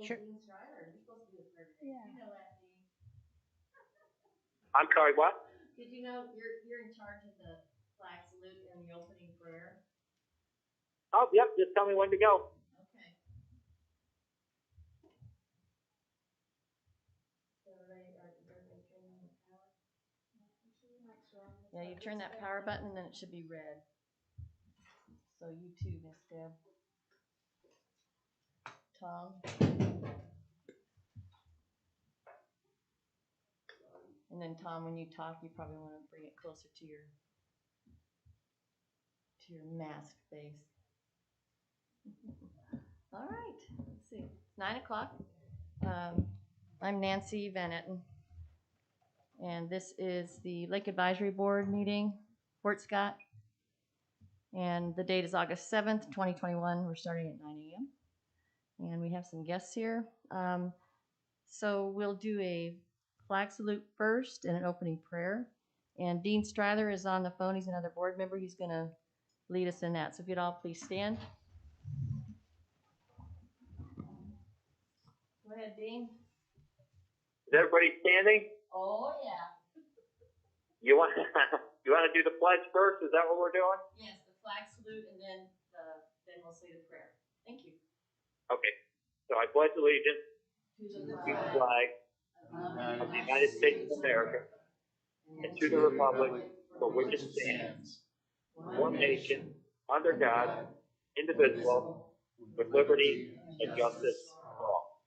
Sure. Yeah. You know that, Dean. I'm sorry, what? Did you know you're in charge of the flag salute and the opening prayer? Oh, yep, just tell me when to go. Okay. So everybody turn on the power? Yeah, you turn that power button and then it should be red. So you too, Miss Deb. Tom. And then Tom, when you talk, you probably want to bring it closer to your mask face. All right, let's see. It's 9 o'clock. I'm Nancy Van Etten, and this is the Lake Advisory Board meeting, Fort Scott. And the date is August 7th, 2021. We're starting at 9 a.m. And we have some guests here. So we'll do a flag salute first and an opening prayer. And Dean Stryler is on the phone. He's another board member. He's going to lead us in that. So if you'd all please stand. Go ahead, Dean. Is everybody standing? Oh, yeah. You want you want to do the pledge first? Is that what we're doing? Yes, the flag salute, and then we'll say the prayer. Thank you. Okay. So I pledge allegiance To to the flag of the United States of America and to the republic for which it stands, one nation, under God, indivisible, with liberty and justice for all.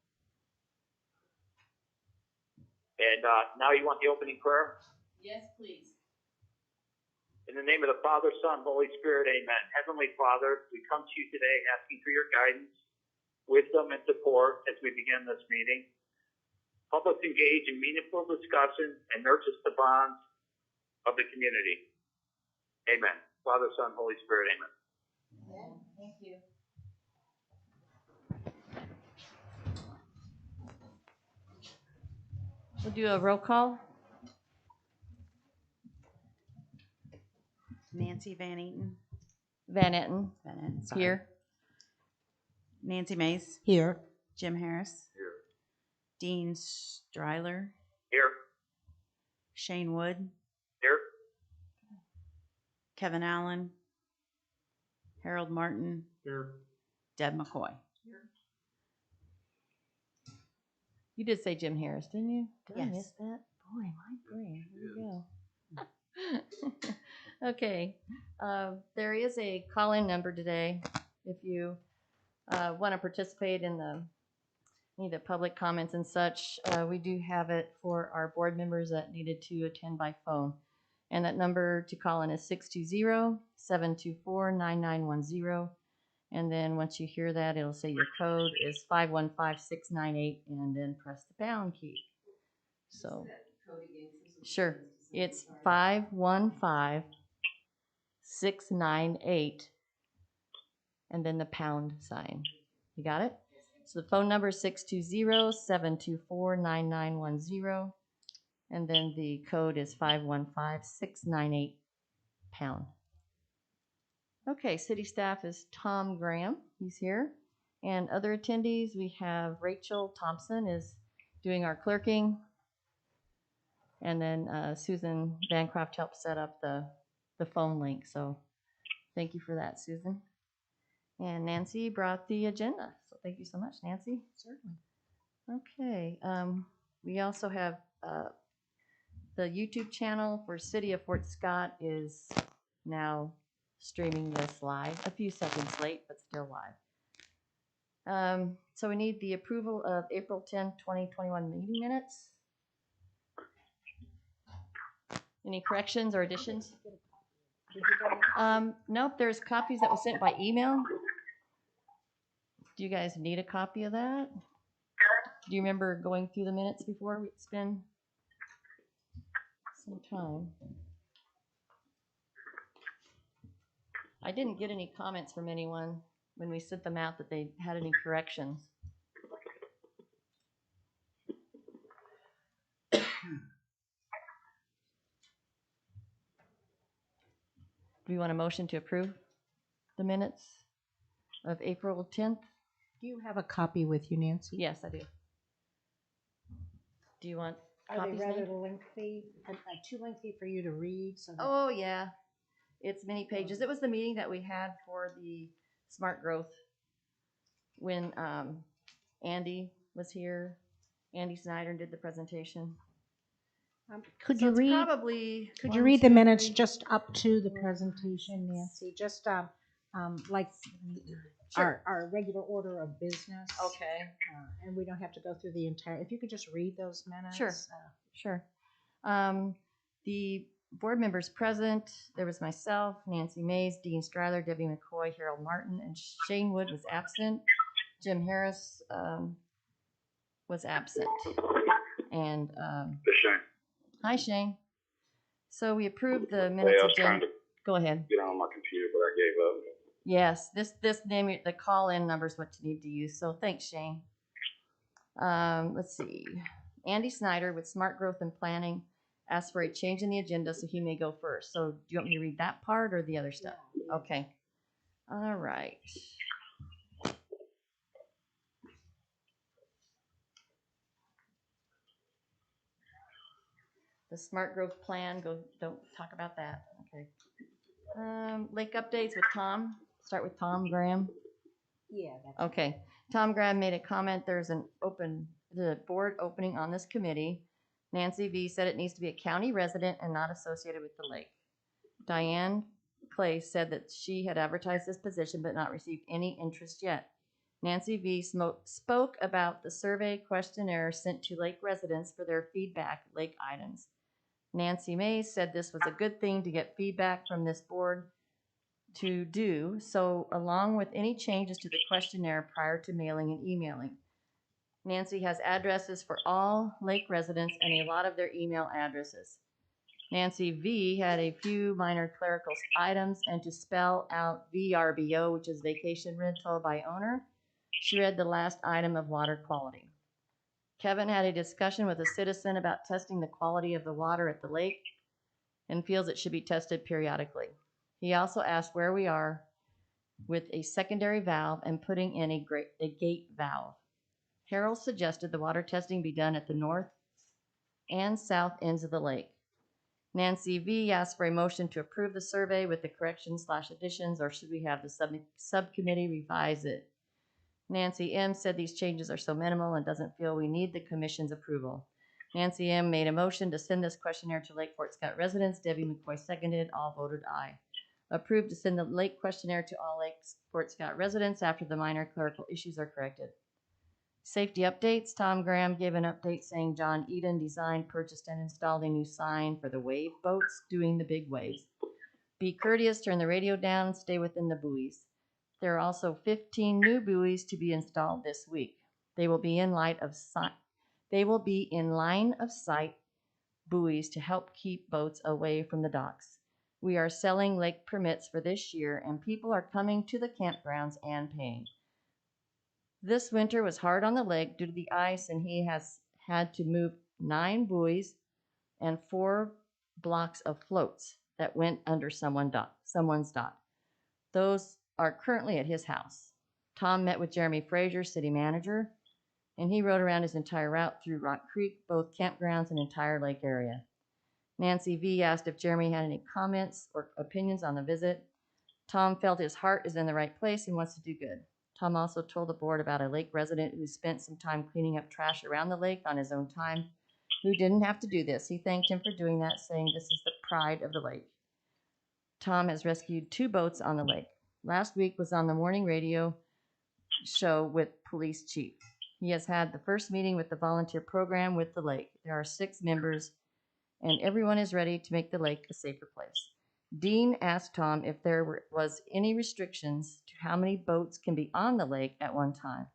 And now you want the opening prayer? Yes, please. In the name of the Father, Son, Holy Spirit, amen. Heavenly Father, we come to you today asking for your guidance, wisdom, and support as we begin this meeting. Help us engage in meaningful discussion and nurture the bonds of the community. Amen. Father, Son, Holy Spirit, amen. Amen. Thank you. We'll do a roll call. Nancy Van Etten. Van Etten. Van Etten, sorry. Here. Nancy Mays. Here. Jim Harris. Here. Dean Stryler. Here. Shane Wood. Here. Kevin Allen. Harold Martin. Here. Deb McCoy. Here. You did say Jim Harris, didn't you? Did I Yes. miss that? Boy, my brain. Here we go. Okay. There is a call-in number today. If you want to participate in any of the public comments and such, we do have it for our board members that needed to attend by phone. And that number to call in is 620-724-9910. And then once you hear that, it'll say your code is 515698, and then press the pound key. So, sure, it's 515698, and then the pound sign. You got it? So the phone number is 620-724-9910, and then the code is 515698 pound. Okay, city staff is Tom Graham. He's here. And other attendees, we have Rachel Thompson is doing our clerking. And then Susan Bancroft helped set up the phone link. So thank you for that, Susan. And Nancy brought the agenda. So thank you so much, Nancy. Certainly. Okay. We also have the YouTube channel for City of Fort Scott is now streaming this live, a few seconds late, but still live. So we need the approval of April 10, 2021 meeting minutes. Any corrections or additions? Nope, there's copies that was sent by email. Do you guys need a copy of that? Do you remember going through the minutes before? It's been some time. I didn't get any comments from anyone when we sent them out that they had any corrections. Do you want a motion to approve the minutes of April 10th? Do you have a copy with you, Nancy? Yes, I do. Do you want Are they copies, rather Nate? lengthy, too lengthy for you to read? So that Oh, yeah. It's many pages. It was the meeting that we had for the smart growth when Andy was here. Andy Snyder did the presentation. could So you it's read? probably Could one, you read the two, minutes three. just up to the presentation, Nancy? Just like Sure. our regular order of business. Okay. And we don't have to go through the entire. If you could just read those minutes. Sure. Sure. The board members present, there was myself, Nancy Mays, Dean Stryler, Debbie McCoy, Harold Martin, and Shane Wood was absent. Jim Harris was absent. And hi, Shane. So we approved the minutes. I was trying to Go ahead. get on my computer, but I gave up. Yes, this name, the call-in number is what you need to use. So thanks, Shane. Let's see. Andy Snyder with Smart Growth and Planning asked for a change in the agenda, so he may go first. So do you want me to read that part or the other stuff? Yeah. Okay. All right. The Smart Growth Plan, don't talk about that. Okay. Lake updates with Tom. Start with Tom Graham. Yeah. That's Okay. Tom Graham made a comment. There's the board opening on this committee. Nancy V said it needs to be a county resident and not associated with the lake. Diane Clay said that she had advertised this position but not received any interest yet. Nancy V spoke about the survey questionnaire sent to lake residents for their feedback lake items. Nancy Mays said this was a good thing to get feedback from this board to do, so along with any changes to the questionnaire prior to mailing and emailing. Nancy has addresses for all lake residents and a lot of their email addresses. Nancy V had a few minor clerical items and to spell out VRBO, which is vacation rental by owner. She read the last item of water quality. Kevin had a discussion with a citizen about testing the quality of the water at the lake and feels it should be tested periodically. He also asked where we are with a secondary valve and putting in a gate valve. Harold suggested the water testing be done at the north and south ends of the lake. Nancy V asked for a motion to approve the survey with the corrections/additions, or should we have the subcommittee revise it? Nancy M said these changes are so minimal and doesn't feel we need the commission's approval. Nancy M made a motion to send this questionnaire to Lake Fort Scott residents. Debbie McCoy seconded. All voted aye. Approved to send the lake questionnaire to all Lake Fort Scott residents after the minor clerical issues are corrected. Safety updates. Tom Graham gave an update saying John Eden designed, purchased, and installed a new sign for the wave boats doing the big waves. Be courteous, turn the radio down, stay within the buoys. There are also 15 new buoys to be installed this week. They will be in line of sight buoys to help keep boats away from the docks. We are selling lake permits for this year, and people are coming to the campgrounds and paying. This winter was hard on the lake due to the ice, and he has had to move 9 buoys and 4 blocks of floats that went under someone's dock. Those are currently at his house. Tom met with Jeremy Frazier, city manager, and he rode around his entire route through Rock Creek, both campgrounds and entire lake area. Nancy V asked if Jeremy had any comments or opinions on the visit. Tom felt his heart is in the right place and wants to do good. Tom also told the board about a lake resident who spent some time cleaning up trash around the lake on his own time, who didn't have to do this. He thanked him for doing that, saying this is the pride of the lake. Tom has rescued 2 boats on the lake. Last week was on the morning radio show with police chief. He has had the first meeting with the volunteer program with the lake. There are 6 members, and everyone is ready to make the lake a safer place. Dean asked Tom if there was any restrictions to how many boats can be on the lake at one time.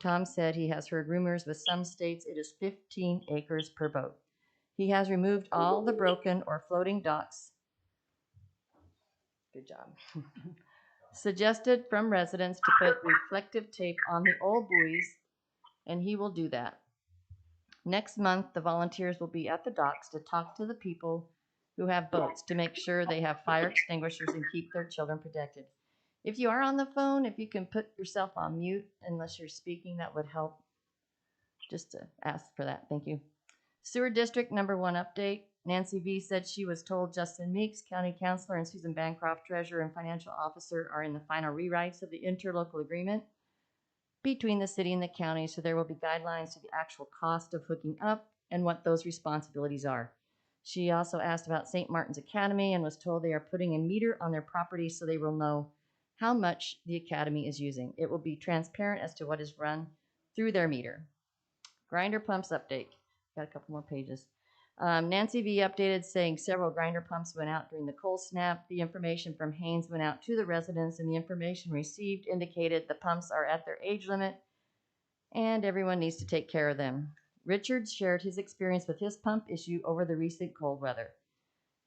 Tom said he has heard rumors with some states it is 15 acres per boat. He has removed all the broken or floating docks. Good job. Suggested from residents to put reflective tape on the old buoys, and he will do that. Next month, the volunteers will be at the docks to talk to the people who have boats to make sure they have fire extinguishers and keep their children protected. If you are on the phone, if you can put yourself on mute unless you're speaking, that would help. Just to ask for that. Thank you. Sewer District number 1 update. Nancy V said she was told Justin Meeks, County Councilor, and Susan Bancroft, Treasurer and Financial Officer, are in the final rewrites of the interlocal agreement between the city and the county, so there will be guidelines to the actual cost of hooking up and what those responsibilities are. She also asked about St. Martin's Academy and was told they are putting a meter on their property so they will know how much the academy is using. It will be transparent as to what is run through their meter. Grinder pumps update. Got a couple more pages. Nancy V updated saying several grinder pumps went out during the cold snap. The information from Haynes went out to the residents, and the information received indicated the pumps are at their age limit and everyone needs to take care of them. Richards shared his experience with his pump issue over the recent cold weather.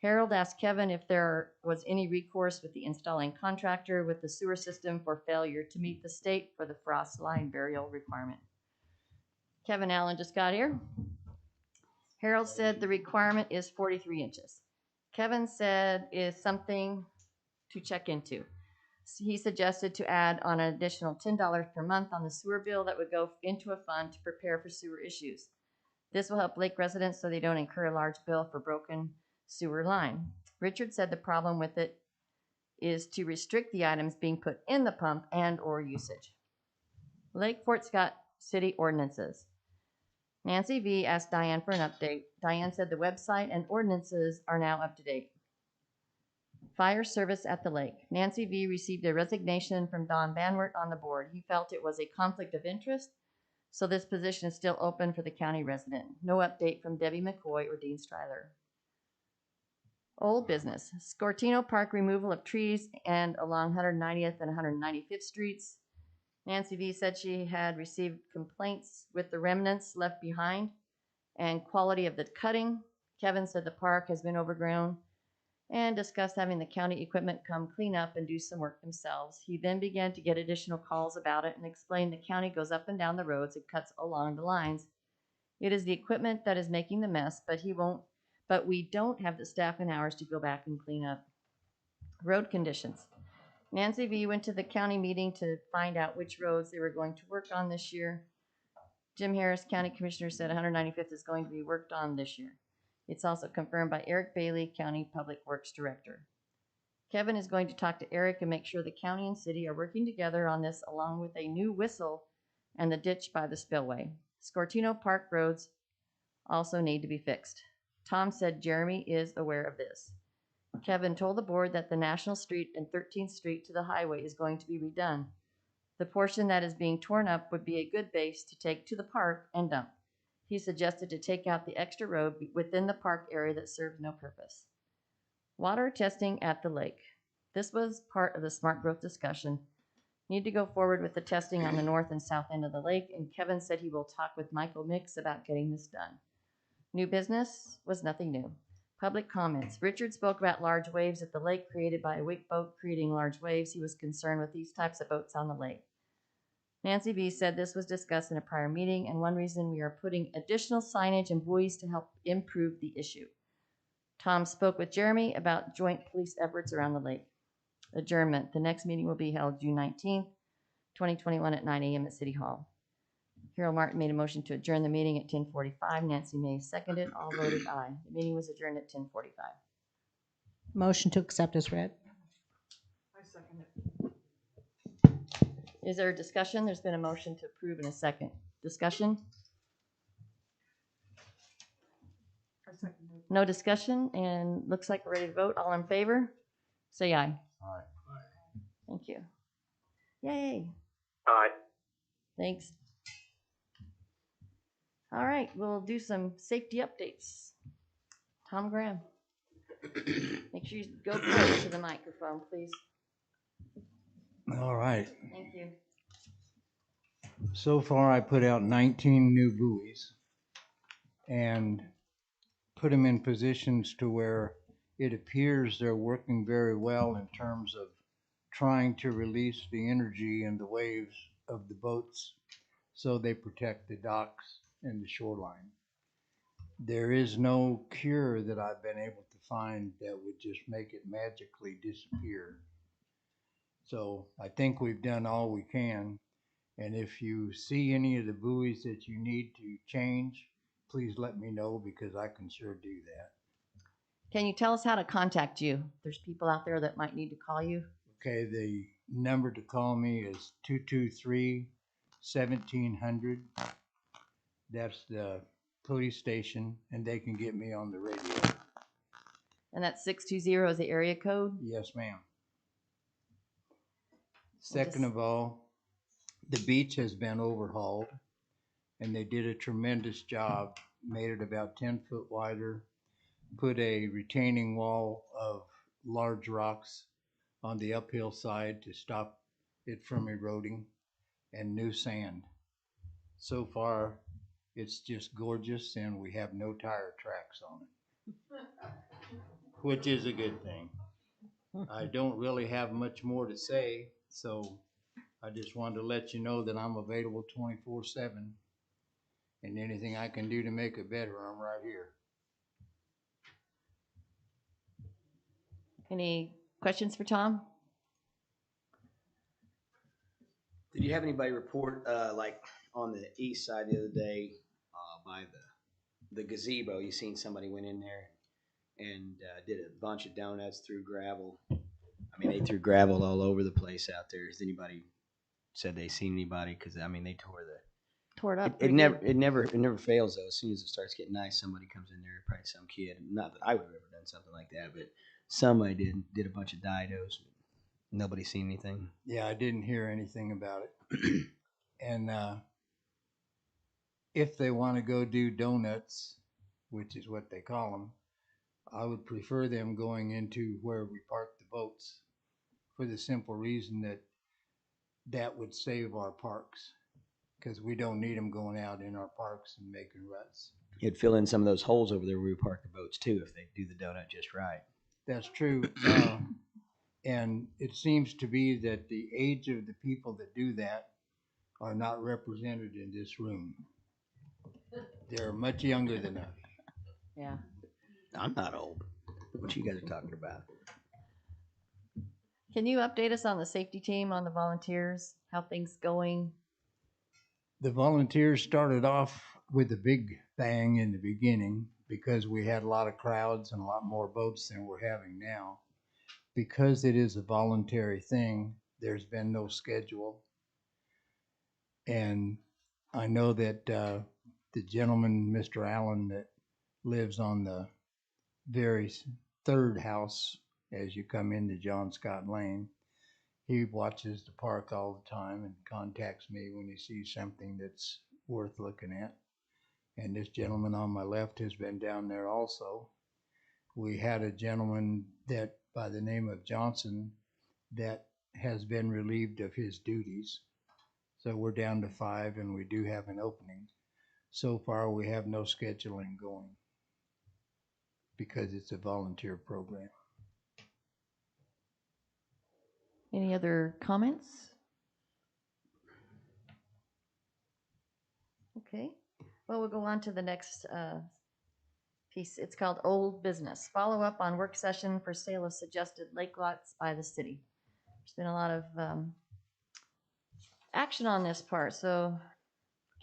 Harold asked Kevin if there was any recourse with the installing contractor with the sewer system for failure to meet the state for the frost line burial requirement. Kevin Allen just got here. Harold said the requirement is 43 inches. Kevin said is something to check into. He suggested to add on an additional $10 per month on the sewer bill that would go into a fund to prepare for sewer issues. This will help Lake residents so they don't incur a large bill for broken sewer line. Richard said the problem with it is to restrict the items being put in the pump and or usage. Lake Fort Scott City ordinances. Nancy V asked Diane for an update. Diane said the website and ordinances are now up to date. Fire service at the lake. Nancy V received a resignation from Don Banwert on the board. He felt it was a conflict of interest, so this position is still open for the county resident. No update from Debbie McCoy or Dean Stryler. Old business. Scortino Park removal of trees and along 190th and 195th Streets. Nancy V said she had received complaints with the remnants left behind and quality of the cutting. Kevin said the park has been overgrown and discussed having the county equipment come clean up and do some work themselves. He then began to get additional calls about it and explained the county goes up and down the roads and cuts along the lines. It is the equipment that is making the mess, but we don't have the staff and hours to go back and clean up. Road conditions. Nancy V went to the county meeting to find out which roads they were going to work on this year. Jim Harris, County Commissioner, said 195th is going to be worked on this year. It's also confirmed by Eric Bailey, County Public Works Director. Kevin is going to talk to Eric and make sure the county and city are working together on this, along with a new whistle and the ditch by the spillway. Scortino Park roads also need to be fixed. Tom said Jeremy is aware of this. Kevin told the board that the National Street and 13th Street to the highway is going to be redone. The portion that is being torn up would be a good base to take to the park and dump. He suggested to take out the extra road within the park area that served no purpose. Water testing at the lake. This was part of the smart growth discussion. Need to go forward with the testing on the north and south end of the lake, and Kevin said he will talk with Michael Mix about getting this done. New business was nothing new. Public comments. Richard spoke about large waves at the lake created by a wake boat creating large waves. He was concerned with these types of boats on the lake. Nancy V said this was discussed in a prior meeting, and one reason we are putting additional signage and buoys to help improve the issue. Tom spoke with Jeremy about joint police efforts around the lake. Adjournment. The next meeting will be held June 19th, 2021 at 9 a.m. at City Hall. Harold Martin made a motion to adjourn the meeting at 10:45. Nancy May seconded. All voted aye. The meeting was adjourned at 10:45. Motion to accept is read. Is there a discussion? There's been a motion to approve in a second. Discussion? No discussion, and looks like we're ready to vote. All in favor? Say aye. Aye. Thank you. Yay. Aye. Thanks. All right, we'll do some safety updates. Tom Graham. Make sure you go close to the microphone, please. All right. Thank you. So far, I put out 19 new buoys and put them in positions to where it appears they're working very well in terms of trying to release the energy and the waves of the boats so they protect the docks and the shoreline. There is no cure that I've been able to find that would just make it magically disappear. So I think we've done all we can. And if you see any of the buoys that you need to change, please let me know because I can sure do that. Can you tell us how to contact you? There's people out there that might need to call you. Okay, the number to call me is 223-1700. That's the police station, and they can get me on the radio. And that's 620 is the area code. Yes, ma'am. We'll Second just- of all, the beach has been overhauled, and they did a tremendous job. Made it about 10 foot wider, put a retaining wall of large rocks on the uphill side to stop it from eroding, and new sand. So far, it's just gorgeous, and we have no tire tracks on it, which is a good thing. I don't really have much more to say, so I just wanted to let you know that I'm available 24/7, and anything I can do to make it better, I'm right here. Any questions for Tom? Did you have anybody report, like on the east side the other day, by the gazebo? You seen somebody went in there and did a bunch of donuts through gravel. I mean, they threw gravel all over the place out there. Has anybody said they seen anybody? Because I mean, they tore the. Tore it up. It pretty never, good. it never fails though. As soon as it starts getting nice, somebody comes in there. Probably some kid. Not that I would have ever done something like that, but somebody did a bunch of didos. Nobody seen anything. Yeah, I didn't hear anything about it. And if they want to go do donuts, which is what they call them, I would prefer them going into where we park the boats for the simple reason that that would save our parks because we don't need them going out in our parks and making ruts. It'd fill in some of those holes over there where we park the boats too if they do the donut just right. That's true. And it seems to be that the age of the people that do that are not represented in this room. They're much younger than us. Yeah. I'm not old. What you guys are talking about? Can you update us on the safety team, on the volunteers, how things going? The volunteers started off with a big bang in the beginning because we had a lot of crowds and a lot more boats than we're having now. Because it is a voluntary thing, there's been no schedule. And I know that the gentleman, Mr. Allen, that lives on the very third house as you come into John Scott Lane, he watches the park all the time and contacts me when he sees something that's worth looking at. And this gentleman on my left has been down there also. We had a gentleman that by the name of Johnson that has been relieved of his duties. So we're down to 5 and we do have an opening. So far we have no scheduling going because it's a volunteer program. Any other comments? Okay. Well, we'll go on to the next piece. It's called Old Business. Follow up on work session for sale of suggested lake lots by the city. There's been a lot of action on this part. So,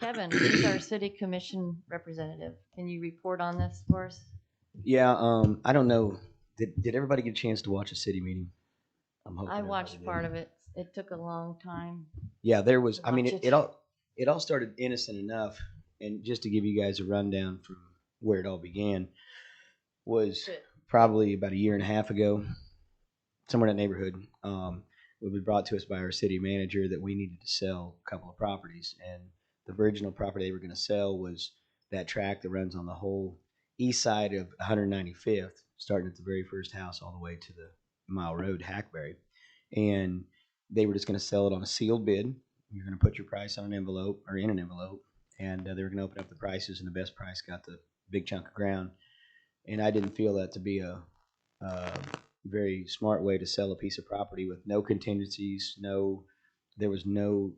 Kevin, who's our city commission representative? Can you report on this for us? Yeah, I don't know. Did everybody get a chance to watch a city meeting? I'm hoping I watched everybody part did. of it. It took a long time. Yeah, there was. I mean, Watch it, it. it all started innocent enough, and just to give you guys a rundown from where it all began, was Good. probably about a year and a half ago, somewhere in that neighborhood. It was brought to us by our city manager that we needed to sell a couple of properties, and the original property they were going to sell was that tract that runs on the whole east side of 195th, starting at the very first house all the way to the Mile Road, Hackberry. And they were just going to sell it on a sealed bid. You're going to put your price on an envelope or in an envelope, and they were going to open up the prices, and the best price got the big chunk of ground. And I didn't feel that to be a very smart way to sell a piece of property with no contingencies. There was no,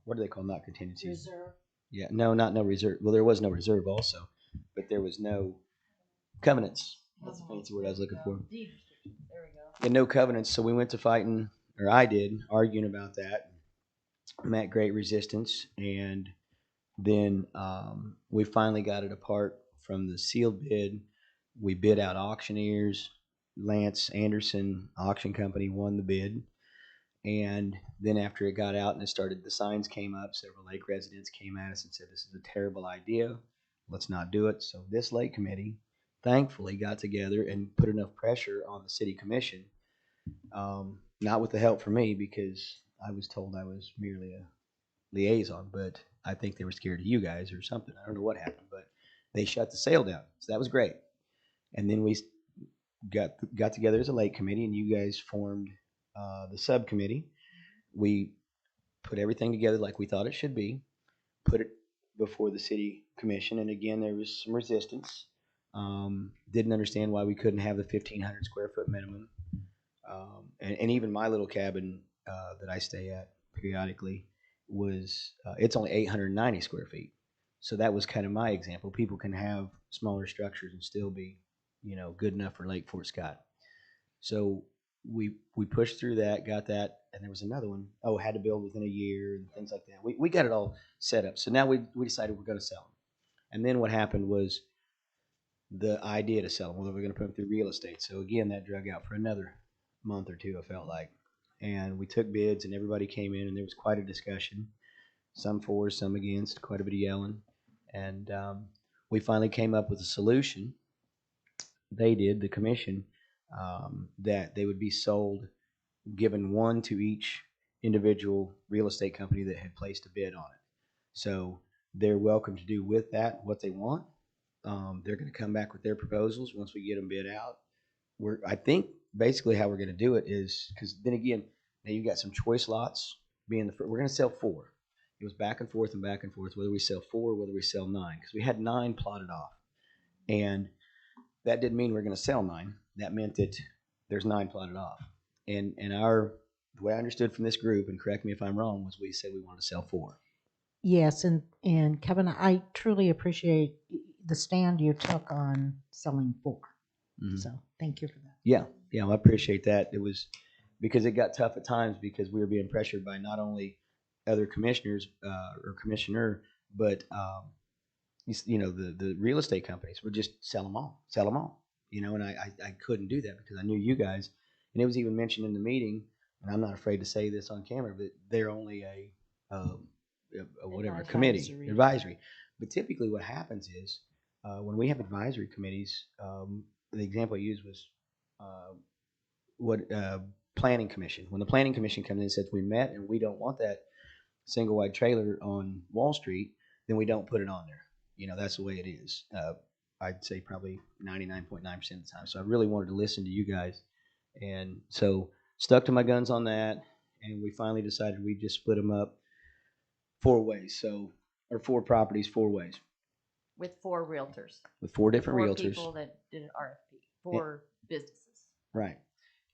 what do they call not contingencies? Reserve. Yeah, no, not no reserve. Well, there was no reserve also, but there was no covenants. That's the fancy word I was looking for. Deed restrictions. There we go. And no covenants. So we went to fighting or I did, arguing about that. Met great resistance, and then we finally got it apart from the sealed bid. We bid out auctioneers. Lance Anderson Auction Company won the bid. And then after it got out and it started, the signs came up. Several lake residents came at us and said, "This is a terrible idea. Let's not do it." So this lake committee thankfully got together and put enough pressure on the city commission, not with the help from me because I was told I was merely a liaison, but I think they were scared of you guys or something. I don't know what happened, but they shut the sale down. So that was great. And then we got together as a lake committee, and you guys formed the subcommittee. We put everything together like we thought it should be, put it before the city commission, and again there was some resistance. Didn't understand why we couldn't have the 1,500 square foot minimum, and even my little cabin that I stay at periodically was it's only 890 square feet. So that was kind of my example. People can have smaller structures and still be, good enough for Lake Fort Scott. So we pushed through that, got that, and there was another one. Oh, had to build within a year and things like that. We got it all set up. So now we decided we're going to sell them. And then what happened was the idea to sell them. Well, we're going to put them through real estate. So again, that drug out for another month or two, I felt like. And we took bids, and everybody came in, and there was quite a discussion. Some for, some against, quite a bit of yelling. And we finally came up with a solution. They did, the commission, that they would be sold, given one to each individual real estate company that had placed a bid on it. So they're welcome to do with that what they want. They're going to come back with their proposals once we get them bid out. I think basically how we're going to do it is, because then again, now you got some choice lots being we're going to sell 4. It was back and forth whether we sell 4 or whether we sell 9, because we had 9 plotted off, and that didn't mean we're going to sell 9. That meant that there's 9 plotted off, and the way I understood from this group, and correct me if I'm wrong, was we said we want to sell 4. Yes, and Kevin, I truly appreciate the stand you took on selling 4. Mm-hmm. So thank you for that. Yeah, well, I appreciate that. It was because it got tough at times because we were being pressured by not only other commissioners or commissioner, but the real estate companies would just sell them all, and I couldn't do that because I knew you guys, and it was even mentioned in the meeting, and I'm not afraid to say this on camera, but they're only a whatever committee, advisory. But typically what happens is when we have advisory committees, the example I used was planning commission. When the planning commission comes in and says we met and we don't want that single wide trailer on Wall Street, then we don't put it on there. That's the way it is. I'd say probably 99.9% of the time. So I really wanted to listen to you guys, and so stuck to my guns on that. And we finally decided we just split them up 4 ways. Or 4 properties 4 ways With 4 realtors. with 4 different 4 realtors. people that did an RFP. 4 businesses. Right.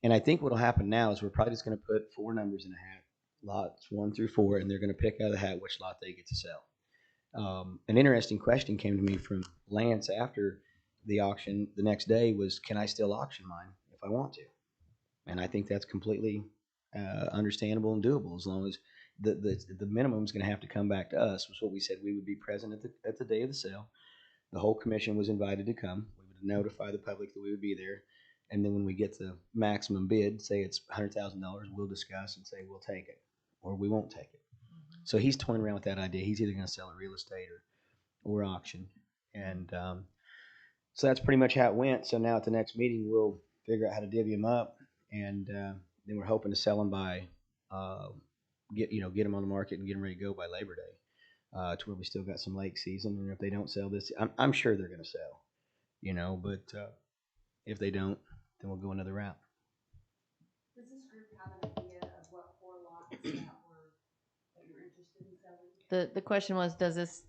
And I think what will happen now is we're probably just going to put 4 numbers in a hat, lots 1 through 4, and they're going to pick out of the hat which lot they get to sell. An interesting question came to me from Lance after the auction the next day was, can I still auction mine if I want to? And I think that's completely understandable and doable as long as the minimum is going to have to come back to us, was what we said. We would be present at the day of the sale. The whole commission was invited to come. We would notify the public that we would be there. And then when we get the maximum bid, say it's $100,000, we'll discuss and say we'll take it or we won't take it. So he's toying around with that idea. He's either going to sell at real estate or auction. And so that's pretty much how it went. So now at the next meeting, we'll figure out how to divvy them up. And then we're hoping to sell them by, get them on the market and get them ready to go by Labor Day, to where we still got some lake season. And if they don't sell this, I'm sure they're going to sell, but if they don't, then we'll go another route. Does this group have an idea of what 4 lots that you're interested in selling? The question was, does this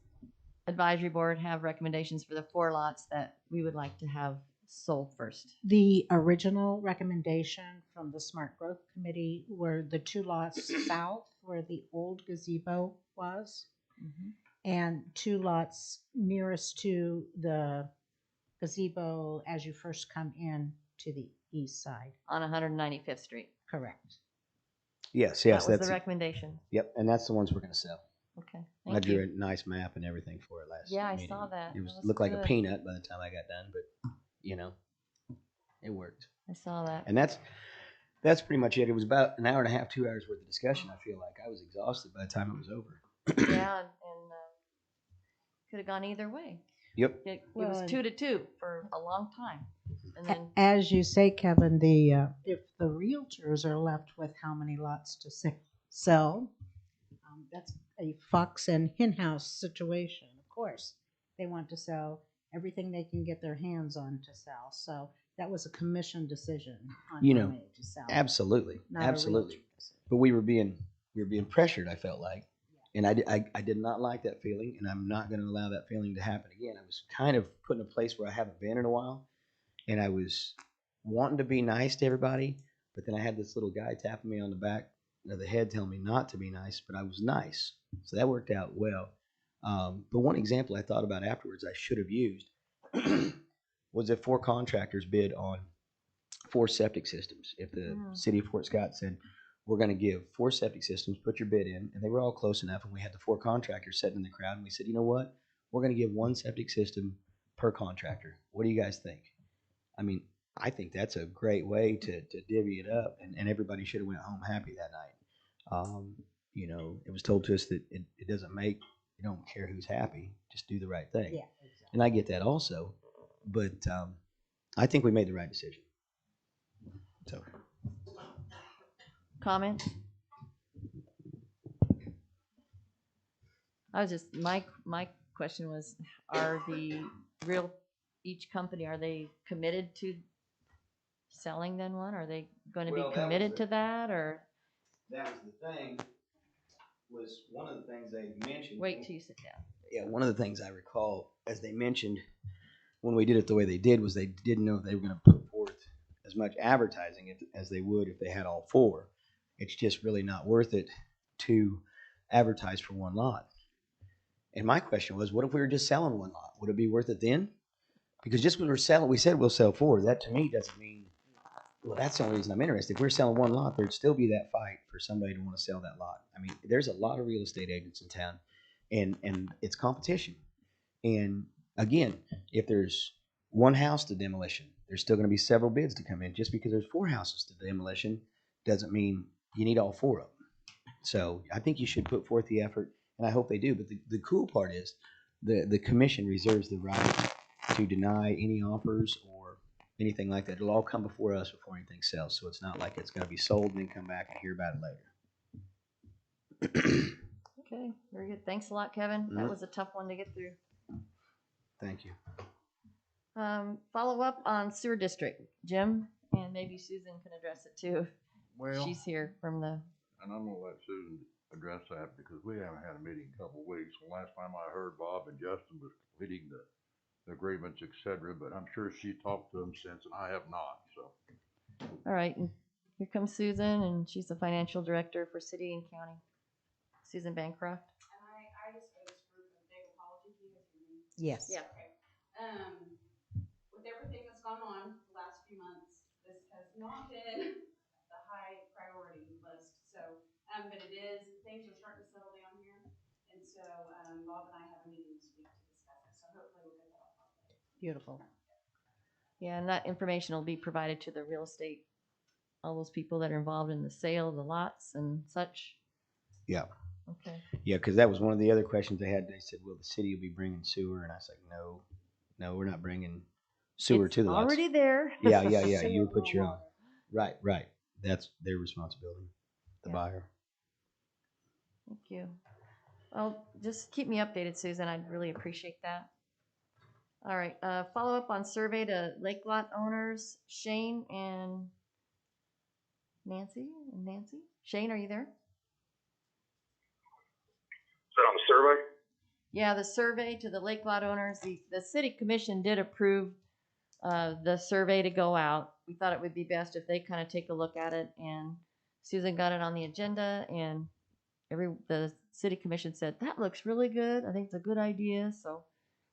advisory board have recommendations for the 4 lots that we would like to have sold first? The original recommendation from the Smart Growth Committee were the 2 lots south where the old gazebo was, and 2 lots nearest to the gazebo as you first come in to the east side. On 195th Street. Correct. Yes, That was that's the it. recommendation. Yep, and that's the ones we're gonna sell. Okay, I thank drew you. a nice map and everything for it last Yeah, I meeting. saw that. It was That was looked like a good. peanut by the time I got done, but you know, it worked. I saw that. And that's pretty much it. It was about an hour and a half, 2 hours worth of discussion. I feel like I was exhausted by the time it was over. Yeah, and could have gone either way. Yep. It Well, was and- 2-2 for a long time. And then, As you say, Kevin, the if the realtors are left with how many lots to sell, that's a fox and henhouse situation. Of course, they want to sell everything they can get their hands on to sell. So that was a commission decision on You how know, many to sell. Absolutely, not a absolutely. realtor decision. But we were being pressured. I felt like, and I did not like that feeling, and I'm not going to allow that feeling to happen again. I was kind of put in a place where I haven't been in a while, and I was wanting to be nice to everybody, but then I had this little guy tapping me on the back of the head, telling me not to be nice, but I was nice, so that worked out well. But one example I thought about afterwards I should have used was if 4 contractors bid on 4 septic systems. If the city of Fort Scott said, we're going to give 4 septic systems, put your bid in, and they were all close enough, and we had the 4 contractors sitting in the crowd, and we said, you know what? We're going to give 1 septic system per contractor. What do you guys think? I mean, I think that's a great way to divvy it up, and everybody should have went home happy that night. You know, it was told to us that it doesn't make, you don't care who's happy, just do the right thing. Yeah, exactly. And I get that also, but I think we made the right decision. So, comments? I was just, my question was, are each company, are they committed to selling then one? Are they going to be Well, that was committed the- to that, or that was the thing, was one of the things they mentioned. wait till you sit down? Yeah, one of the things I recall, as they mentioned, when we did it the way they did, was they didn't know if they were going to put forth as much advertising as they would if they had all 4. It's just really not worth it to advertise for 1 lot. And my question was, what if we were just selling 1 lot? Would it be worth it then? Because just when we're selling, we said we'll sell 4. That to me doesn't mean, well, that's the only reason I'm interested. If we're selling 1 lot, there'd still be that fight for somebody to want to sell that lot. I mean, there's a lot of real estate agents in town, and it's competition. And again, if there's 1 house to demolition, there's still going to be several bids to come in. Just because there's 4 houses to demolition doesn't mean you need all 4 of them. So I think you should put forth the effort, and I hope they do. But the cool part is the commission reserves the right to deny any offers or anything like that. It'll all come before us before anything sells. So it's not like it's going to be sold and then come back and hear about it later. Okay, very good. Thanks a lot, Kevin. That was a tough one to get through. Thank you. Follow up on sewer district, Jim, and maybe Susan can address it too. Well, She's here from the, and I'm gonna let Susan address that because we haven't had a meeting in a couple of weeks. The last time I heard, Bob and Justin was completing the agreements, et cetera, but I'm sure she talked to them since, and I have not, so. all right, and here comes Susan, and she's the financial director for city and county. Susan Bancroft. And I just owe this group a big apology. Can you guys hear me? Yes. Yeah. Okay. With everything that's gone on the last few months, this has not been the high priority list. So, but it is, things are starting to settle down here. And so, Bob and I have a meeting this week to discuss it. So hopefully we'll get that off our plate. Beautiful. Yeah, and that information will be provided to the real estate, all those people that are involved in the sale of the lots and such. Yeah. Okay. Yeah, because that was one of the other questions they had. They said, "Will the city be bringing sewer?" And I said, "No, we're not bringing sewer It's to the lots." already there. Yeah. You Sewer put or your own. water. Right. That's their responsibility, the Yeah. buyer. Thank you. Well, just keep me updated, Susan. I'd really appreciate that. All right, follow up on survey to lake lot owners, Shane and Nancy. Shane, are you there? Is that on the survey? Yeah, the survey to the lake lot owners, the city commission did approve the survey to go out. We thought it would be best if they kind of take a look at it, and Susan got it on the agenda, and the city commission said, that looks really good. I think it's a good idea. So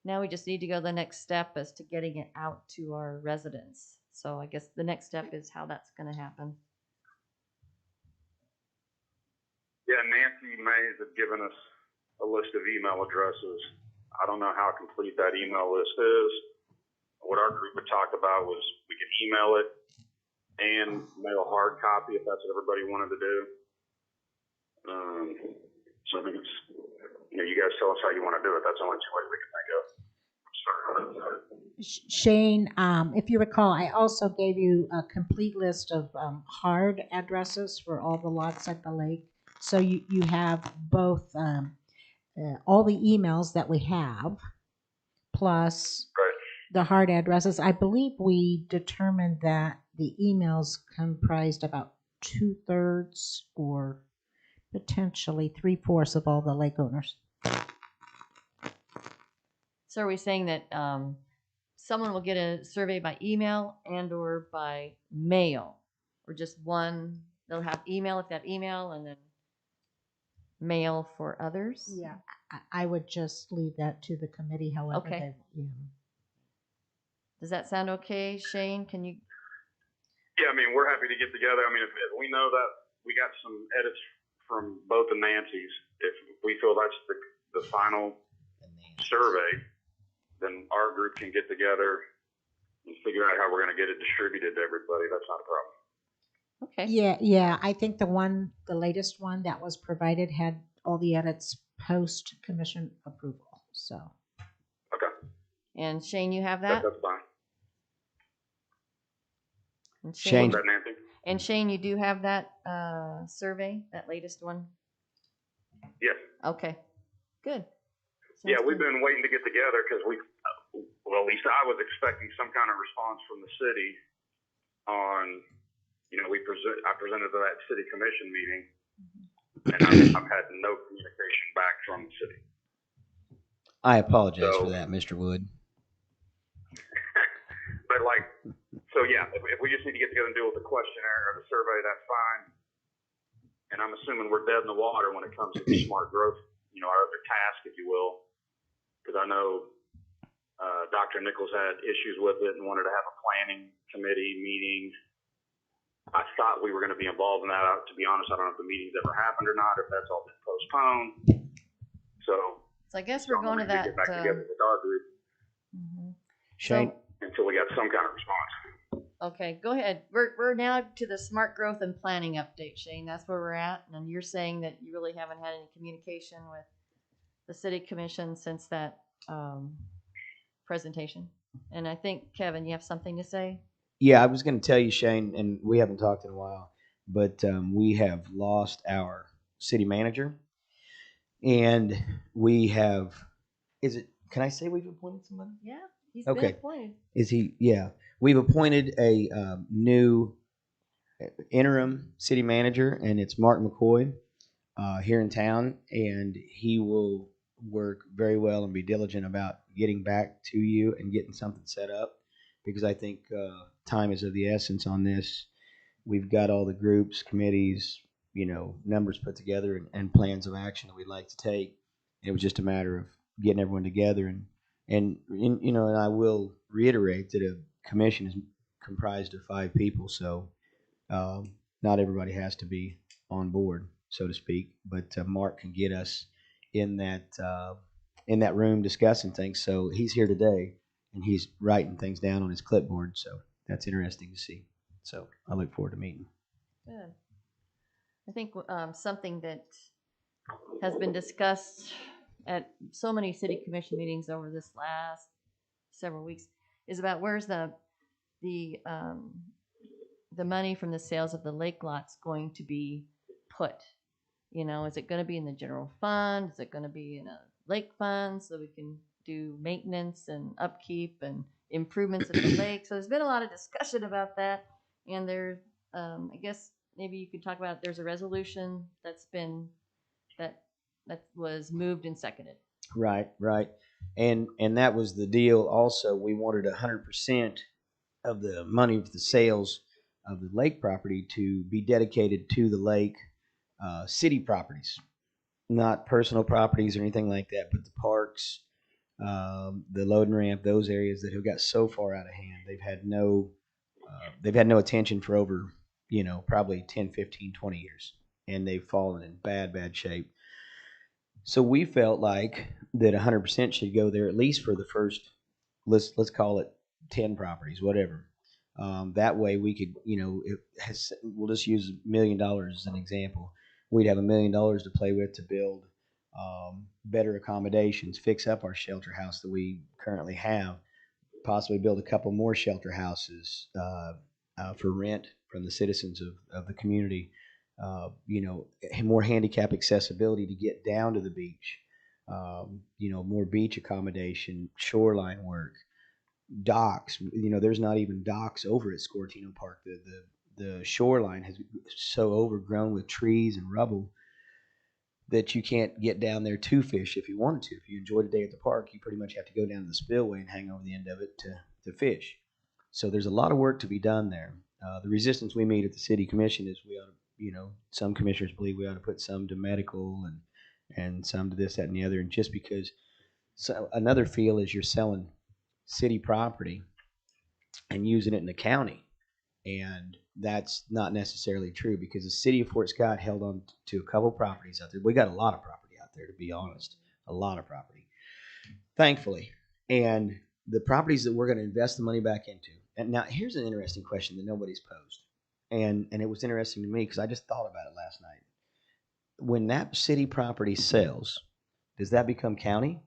now we just need to go the next step as to getting it out to our residents. So I guess the next step is how that's going to happen. Yeah, Nancy Mays had given us a list of email addresses. I don't know how complete that email list is. What our group had talked about was we could email it and mail a hard copy if that's what everybody wanted to do. So I think it's, you guys tell us how you want to do it. That's the only two ways we can think of. Shane, if you recall, I also gave you a complete list of hard addresses for all the lots at the lake. So you have both all the emails that we have, plus Right. the hard addresses. I believe we determined that the emails comprised about 2/3 or potentially 3/4 of all the lake owners. So are we saying that someone will get a survey by email and or by mail? Or just one, they'll have email if they have email, and then mail for others? Yeah, I would just leave that to the committee, however Okay. they. Does that sound okay, Shane? Can you? Yeah, I mean, we're happy to get together. I mean, if we know that we got some edits from both the Nancy's, if we feel that's the final survey, then our group can get together and figure out how we're going to get it distributed to everybody. That's not a problem. Okay. Yeah. I think the latest one that was provided had all the edits post commission approval. So. Okay. And Shane, you have that? That's fine. And Shane. What's that, Nancy? And Shane, you do have that survey, that latest one? Yes. Okay. Good. Yeah, Sounds we've good. been waiting to get together because well, at least I was expecting some kind of response from the city on, I presented to that city commission meeting, and I've had no communication back from the city. I apologize for that, Mr. Wood. But if we just need to get together and deal with the questionnaire or the survey, that's fine. And I'm assuming we're dead in the water when it comes to the smart growth, our other task, if you will. Because I know Dr. Nichols had issues with it and wanted to have a planning committee meeting. I thought we were going to be involved in that. To be honest, I don't know if the meeting's ever happened or not, if that's all been postponed. So I guess we're going to that. Get back together with our group Shane. until we got some kind of response. Okay, go ahead. We're now to the smart growth and planning update, Shane. That's where we're at. And you're saying that you really haven't had any communication with the city commission since that presentation. And I think, Kevin, you have something to say? Yeah, I was going to tell you, Shane, and we haven't talked in a while, but we have lost our city manager, and we have. Can I say we've appointed somebody? Yeah, he's Okay. been appointed. Is he? Yeah, we've appointed a new interim city manager, and it's Mark McCoy here in town, and he will work very well and be diligent about getting back to you and getting something set up, because I think time is of the essence on this. We've got all the groups, committees, numbers put together and plans of action that we'd like to take. It was just a matter of getting everyone together and I will reiterate that a commission is comprised of 5 people, so not everybody has to be on board, so to speak. But Mark can get us in that room discussing things. So he's here today and he's writing things down on his clipboard. So that's interesting to see. So I look forward to meeting. Good. I think something that has been discussed at so many city commission meetings over this last several weeks is about where's the money from the sales of the lake lots going to be put. Is it going to be in the general fund? Is it going to be in a lake fund so we can do maintenance and upkeep and improvements at the lake? So there's been a lot of discussion about that, and there, I guess maybe you could talk about. There's a resolution that was moved and seconded. Right. And that was the deal. Also, we wanted 100% of the money for the sales of the lake property to be dedicated to the lake city properties, not personal properties or anything like that, but the parks, the loading ramp, those areas that have got so far out of hand. They've had no attention for over, probably 10, 15, 20 years. and they've fallen in bad shape. So we felt like that 100% should go there at least for the first, let's call it 10 properties, whatever. That way we could, we'll just use $1 million as an example. We'd have $1 million to play with to build better accommodations, fix up our shelter house that we currently have, possibly build a couple more shelter houses for rent from the citizens of the community. More handicap accessibility to get down to the beach. More beach accommodation, shoreline work, docks. There's not even docks over at Scortino Park. The shoreline has so overgrown with trees and rubble that you can't get down there to fish if you wanted to. If you enjoyed a day at the park, you pretty much have to go down to the spillway and hang over the end of it to fish. So there's a lot of work to be done there. The resistance we meet at the city commission is we ought to, some commissioners believe we ought to put some to medical and some to this, that, and the other. And just because another feel is you're selling city property and using it in the county. And that's not necessarily true because the city of Fort Scott held on to a couple properties out there. We got a lot of property out there, to be honest, a lot of property, thankfully. And the properties that we're going to invest the money back into. And now here's an interesting question that nobody's posed. And it was interesting to me because I just thought about it last night. When that city property sells, does that become county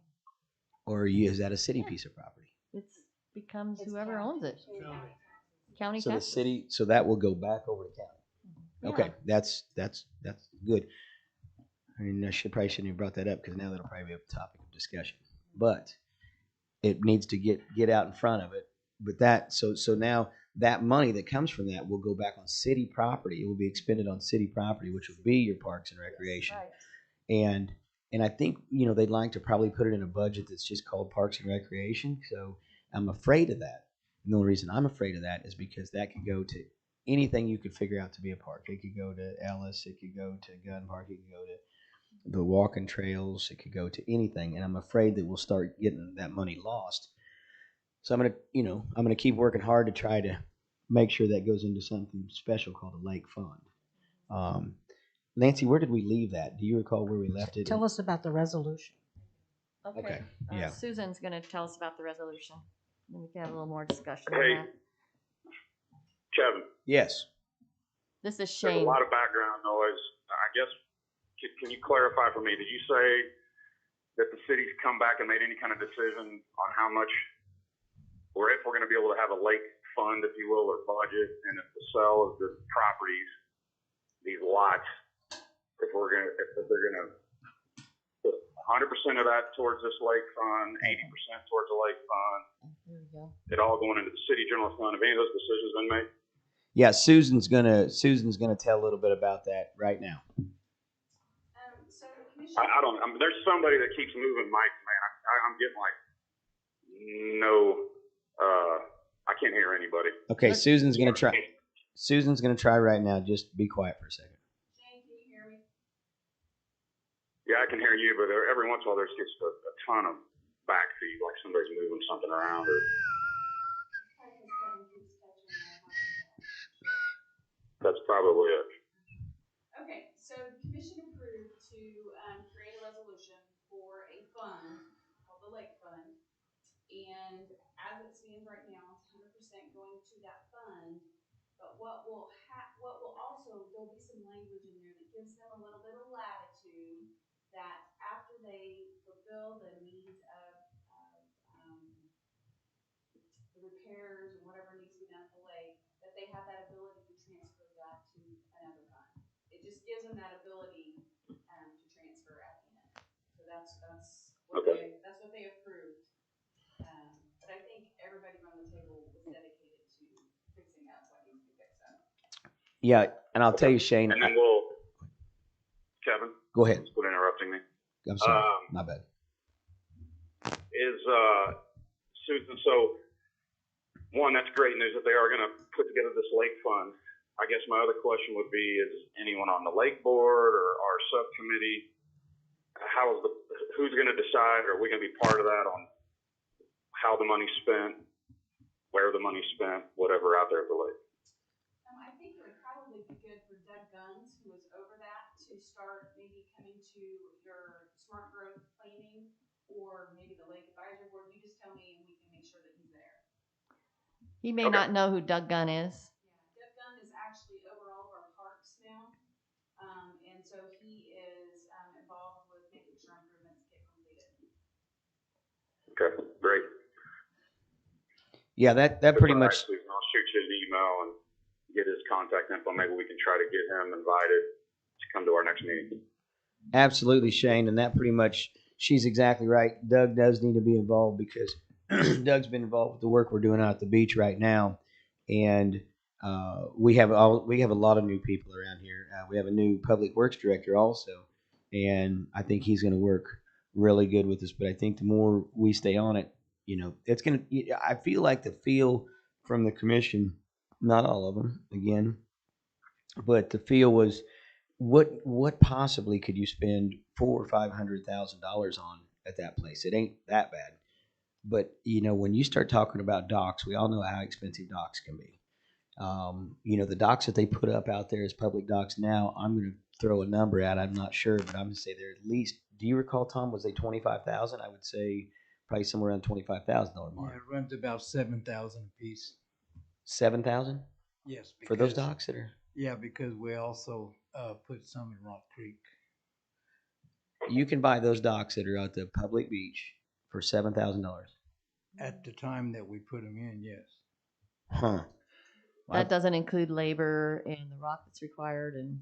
or is that a city piece of property? It becomes It's whoever county. owns it. County So the taxes. city, so that will go back over to county. Yeah. Okay, that's good. I mean, probably shouldn't have brought that up because now that'll probably be a topic of discussion. But it needs to get out in front of it. But so now that money that comes from that will go back on city property. It will be expended on city property, which will be your parks and recreation. Right. And I think they'd like to probably put it in a budget that's just called Parks and Recreation. So I'm afraid of that. And the only reason I'm afraid of that is because that could go to anything you could figure out to be a park. It could go to Ellis. It could go to Gun Park. It could go to the walking trails. It could go to anything. And I'm afraid that we'll start getting that money lost. So I'm gonna keep working hard to try to make sure that goes into something special called a lake fund. Nancy, where did we leave that? Do you recall where we left it? Tell us about the resolution. Okay, yeah. Susan's going to tell us about the resolution. Then we can have a little more discussion Hey. on that. Kevin, Yes. This is there's Shane. a lot of background noise. I guess, can you clarify for me? Did you say that the city's come back and made any kind of decision on how much, or if we're going to be able to have a lake fund, if you will, or budget, and if the sale of the properties, these lots, if they're going to put 100% of that towards this lake fund, 80% towards the lake fund, There we go. it all going into the city general fund? Have any of those decisions been made? Yeah, Susan's gonna tell a little bit about that right now. So commission. I don't. There's somebody that keeps moving mics, man. I'm getting like no. I can't hear anybody. Okay, Susan's gonna try. Susan's gonna try right now. Just be quiet for a second. Shane, can you hear me? Yeah, I can hear you, but every once in a while there's just a ton of backfeed, like somebody's moving something around. Or Because Kevin keeps touching my that's probably it. Okay, so the commission approved to create a resolution for a fund called the Lake Fund. And as it stands right now, it's 100% going to that fund. But what will also, there'll be some language in there that gives them a little bit of latitude that after they fulfill the needs of the repairs and whatever needs to be done at the lake, that they have that ability to transfer that to another fund. It just gives them that ability to transfer at the end. So that's what they approved. But I think everybody around the table was dedicated to fixing up what needs to be fixed up. Yeah, and I'll tell you, Shane. And then Kevin. Go ahead. Quit interrupting me. I'm sorry. My bad. Susan, so one, that's great news that they are going to put together this lake fund. I guess my other question would be, is anyone on the lake board or our subcommittee, who's going to decide? Are we going to be part of that on how the money's spent, where the money's spent, whatever out there at the lake? I think it would probably be good for Doug Guns, who was over that, to start maybe coming to your smart growth planning or maybe the lake advisory board, you just tell me and we can make sure that he's there. He may not know who Doug Gunn is. Yeah, Doug Gunn is actually over all of our parks now. And so he is involved with making sure improvements get completed. Okay, great. Yeah, that pretty All right, much. Susan, I'll shoot you an email and get his contact info. Maybe we can try to get him invited to come to our next meeting. Absolutely, Shane, and that pretty much, she's exactly right. Doug does need to be involved because Doug's been involved with the work we're doing out at the beach right now, and we have a lot of new people around here. We have a new public works director also, and I think he's going to work really good with us. But I think the more we stay on it, it's going to. I feel like the feel from the commission, not all of them, again, but the feel was, what possibly could you spend $400,000 or $500,000 on at that place? It ain't that bad. But when you start talking about docks, we all know how expensive docks can be. The docks that they put up out there as public docks now, I'm going to throw a number out. I'm not sure, but I'm going to say they're at least. Do you recall, Tom? Was they 25,000? I would say probably somewhere around $25,000 mark. Yeah, it runs about 7,000 a piece. 7,000 Yes, for those docks that are. Yeah, because we also put some in Rock Creek. You can buy those docks that are at the public beach for $7,000. At the time that we put them in, yes. Huh. That doesn't include labor and the rock that's required and.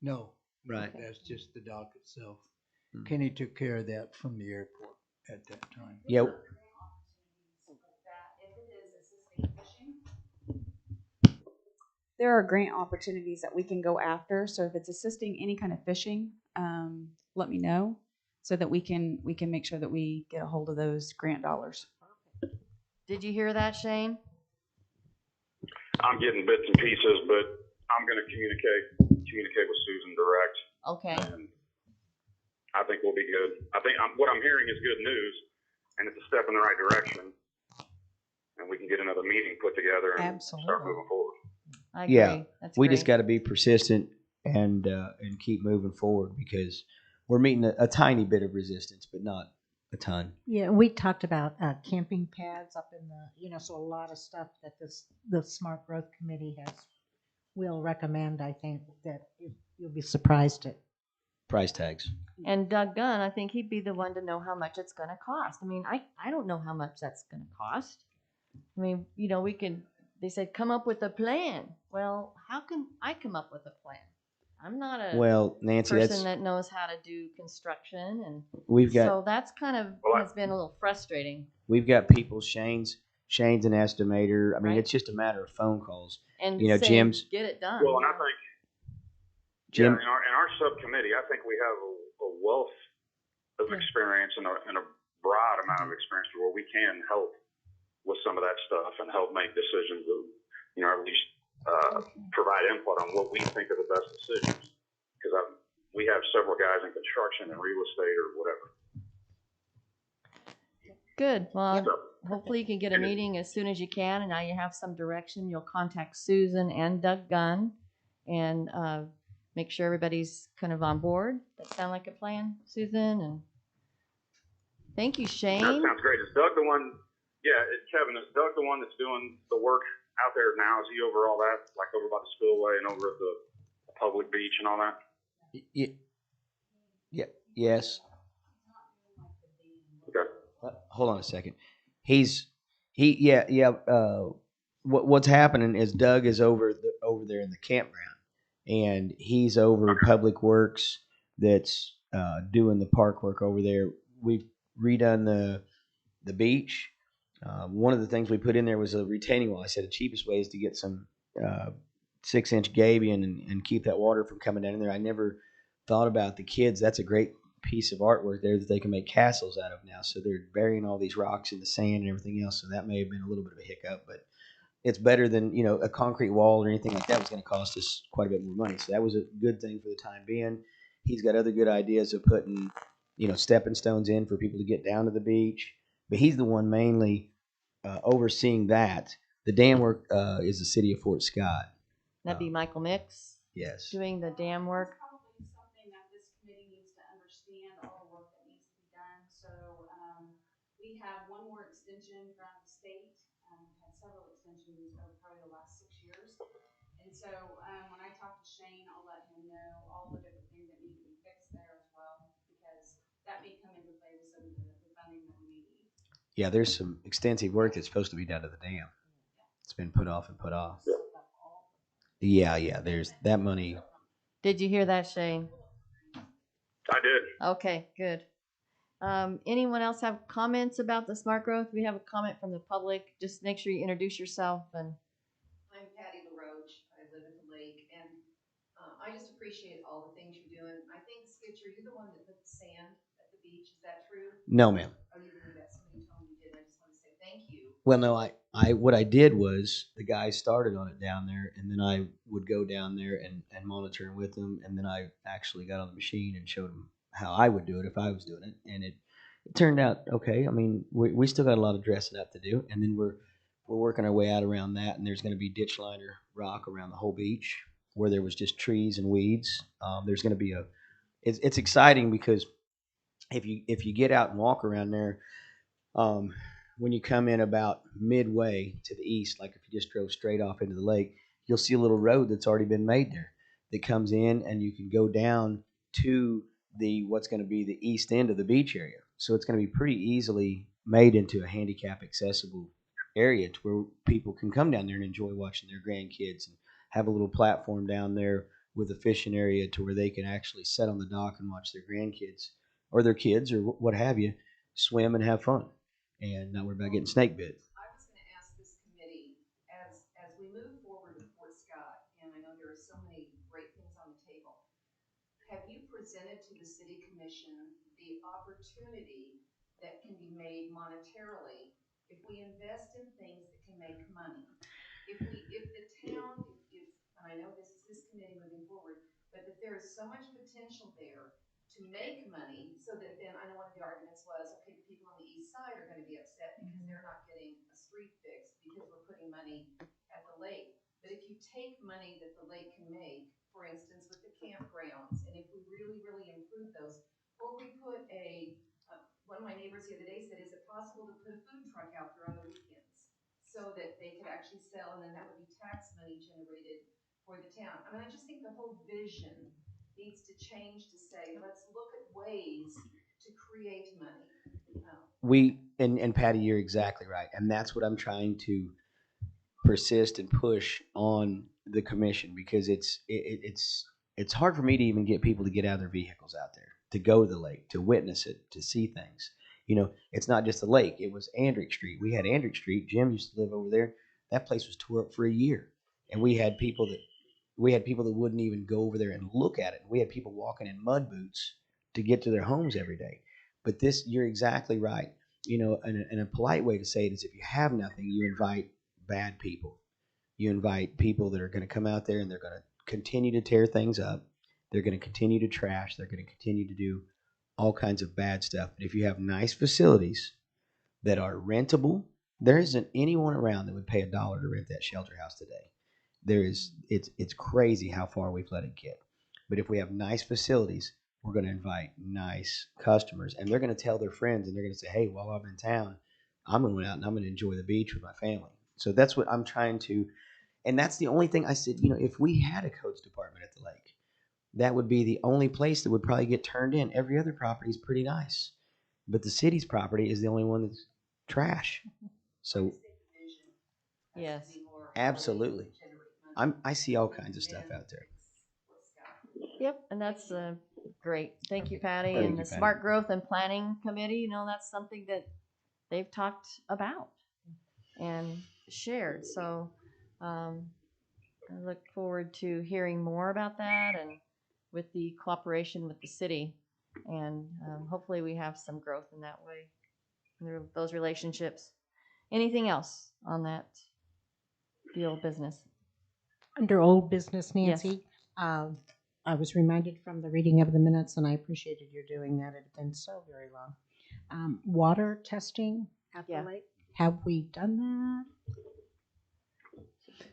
No, Right. That's just the dock itself. Hmm. Kenny took care of that from the airport at that time. Yeah. There are grant opportunities that we can go after. So if it's assisting any kind of fishing, let me know so that we can make sure that we get a hold of those grant dollars. Did you hear that, Shane? I'm getting bits and pieces, but I'm going to communicate with Susan direct. Okay. And I think we'll be good. I think what I'm hearing is good news, and it's a step in the right direction. And we can get another meeting put together and start moving forward. I agree. Yeah, That's we great. just got to be persistent and keep moving forward because we're meeting a tiny bit of resistance, but not a ton. Yeah, we talked about camping pads up in the, so a lot of stuff that the Smart Growth Committee will recommend. I think that you'll be surprised at Price tags. And Doug Gunn, I think he'd be the one to know how much it's going to cost. I mean, I don't know how much that's going to cost. I mean, they said, come up with a plan. Well, how can I come up with a plan? I'm not a Nancy, person that knows how to do construction. And so that's kind of has been a little frustrating. We've got people, Shane's an estimator. I mean, Right. It's just a matter of phone calls. And Jim's. Get it done. Well, and I think, Jim, in our subcommittee, I think we have a wealth of experience and a broad amount of experience where we can help with some of that stuff and help make decisions of, at least provide input on what we think are the best decisions. Because we have several guys in construction and real estate or whatever. Good. Well, hopefully you can get a meeting as soon as you can, and now you have some direction. You'll contact Susan and Doug Gunn and make sure everybody's kind of on board. That sound like a plan, Susan? And thank you, Shane. That sounds great. Is Doug the one? Yeah, Kevin, is Doug the one that's doing the work out there now? Is he over all that, like over by the spillway and over at the public beach and all that? Yeah. Yes. Okay. Hold on a second. What's happening is Doug is over there in the campground, and he's over public works that's doing the park work over there. We've redone the beach. One of the things we put in there was a retaining wall. I said the cheapest way is to get some 6-inch gabion and keep that water from coming down in there. I never thought about the kids. That's a great piece of artwork there that they can make castles out of now. So they're burying all these rocks in the sand and everything else. So that may have been a little bit of a hiccup, but it's better than a concrete wall or anything like that was going to cost us quite a bit more money. So that was a good thing for the time being. He's got other good ideas of putting stepping stones in for people to get down to the beach. But he's the one mainly overseeing that. The dam work is the city of Fort Scott. That'd be Michael Mix. Yes. Doing the dam work. Probably something extensions around the state. We've had several extensions over probably the last 6 years. And so when I talk to Shane, I'll let him know all the different things that need to be fixed there as well, because that may come into play with some of the funding that we may need. Yeah, there's some extensive work that's supposed to be done to the dam. It's been put off and put off. Yeah, there's that money. Did you hear that, Shane? I did. Okay, good. Anyone else have comments about the smart growth? We have a comment from the public. Just make sure you introduce yourself. And I'm Patty LaRoche. I live at the lake, and I just appreciate all the things you're doing. I think, Skitcher, you're the one that put the sand at the beach. Is that true? No, ma'am. Oh, you didn't do that. Somebody told me you did. I just want to say thank you. Well, no, what I did was the guys started on it down there, and then I would go down there and monitor with them, and then I actually got on the machine and showed them how I would do it if I was doing it, and it turned out okay. I mean, we still got a lot of dressing up to do, and then we're working our way out around that, and there's going to be ditch liner rock around the whole beach where there was just trees and weeds. There's going to be it's exciting because if you get out and walk around there. When you come in about midway to the east, like if you just drove straight off into the lake, you'll see a little road that's already been made there that comes in, and you can go down to what's going to be the east end of the beach area. So it's going to be pretty easily made into a handicap accessible area to where people can come down there and enjoy watching their grandkids, and have a little platform down there with a fishing area to where they can actually sit on the dock and watch their grandkids or their kids or what have you swim and have fun. And now we're about getting snake bit. I was going to ask this committee, as we move forward with Fort Scott, and I know there are so many great things on the table, have you presented to the city commission the opportunity that can be made monetarily if we invest in things that can make money? If the town, and I know this is this committee moving forward, but that there is so much potential there to make money, so that then, I know one of the arguments was, okay, the people on the east side are going to be upset because they're not getting a street fixed because we're putting money at the lake. But if you take money that the lake can make, for instance, with the campgrounds, and if we really, really improve those, or we put one of my neighbors the other day said, is it possible to put a food truck out there on the weekends so that they could actually sell, and then that would be tax money generated for the town? I mean, I just think the whole vision needs to change to say, let's look at ways to create money. And Patty, you're exactly right, and that's what I'm trying to persist and push on the commission, because it's hard for me to even get people to get out of their vehicles out there to go to the lake, to witness it, to see things. It's not just the lake. It was Andrick Street. We had Andrick Street. Jim used to live over there. That place was tore up for a year, and we had people that wouldn't even go over there and look at it. We had people walking in mud boots to get to their homes every day. But you're exactly right. And a polite way to say it is, if you have nothing, you invite bad people. You invite people that are going to come out there and they're going to continue to tear things up. They're going to continue to trash. They're going to continue to do all kinds of bad stuff. But if you have nice facilities that are rentable, there isn't anyone around that would pay $1 to rent that shelter house today. It's crazy how far we've let it get. But if we have nice facilities, we're going to invite nice customers, and they're going to tell their friends, and they're going to say, hey, while I'm in town, I'm going to go out and I'm going to enjoy the beach with my family. So that's what I'm trying to, and that's the only thing I said, if we had a codes department at the lake, that would be the only place that would probably get turned in. Every other property is pretty nice, but the city's property is the only one that's trash. So yes, absolutely. I see all kinds of stuff out there. yep, and that's great. Thank you, Patty. Thank And you, the Patty. Smart Growth and Planning Committee, that's something that they've talked about and shared. So I look forward to hearing more about that, and with the cooperation with the city. And hopefully we have some growth in that way, those relationships. Anything else on that deal of business? Under old business, Yes. Nancy, I was reminded from the reading of the minutes, and I appreciated your doing that. It had been so very long. Water testing at Yeah. the lake. Have we done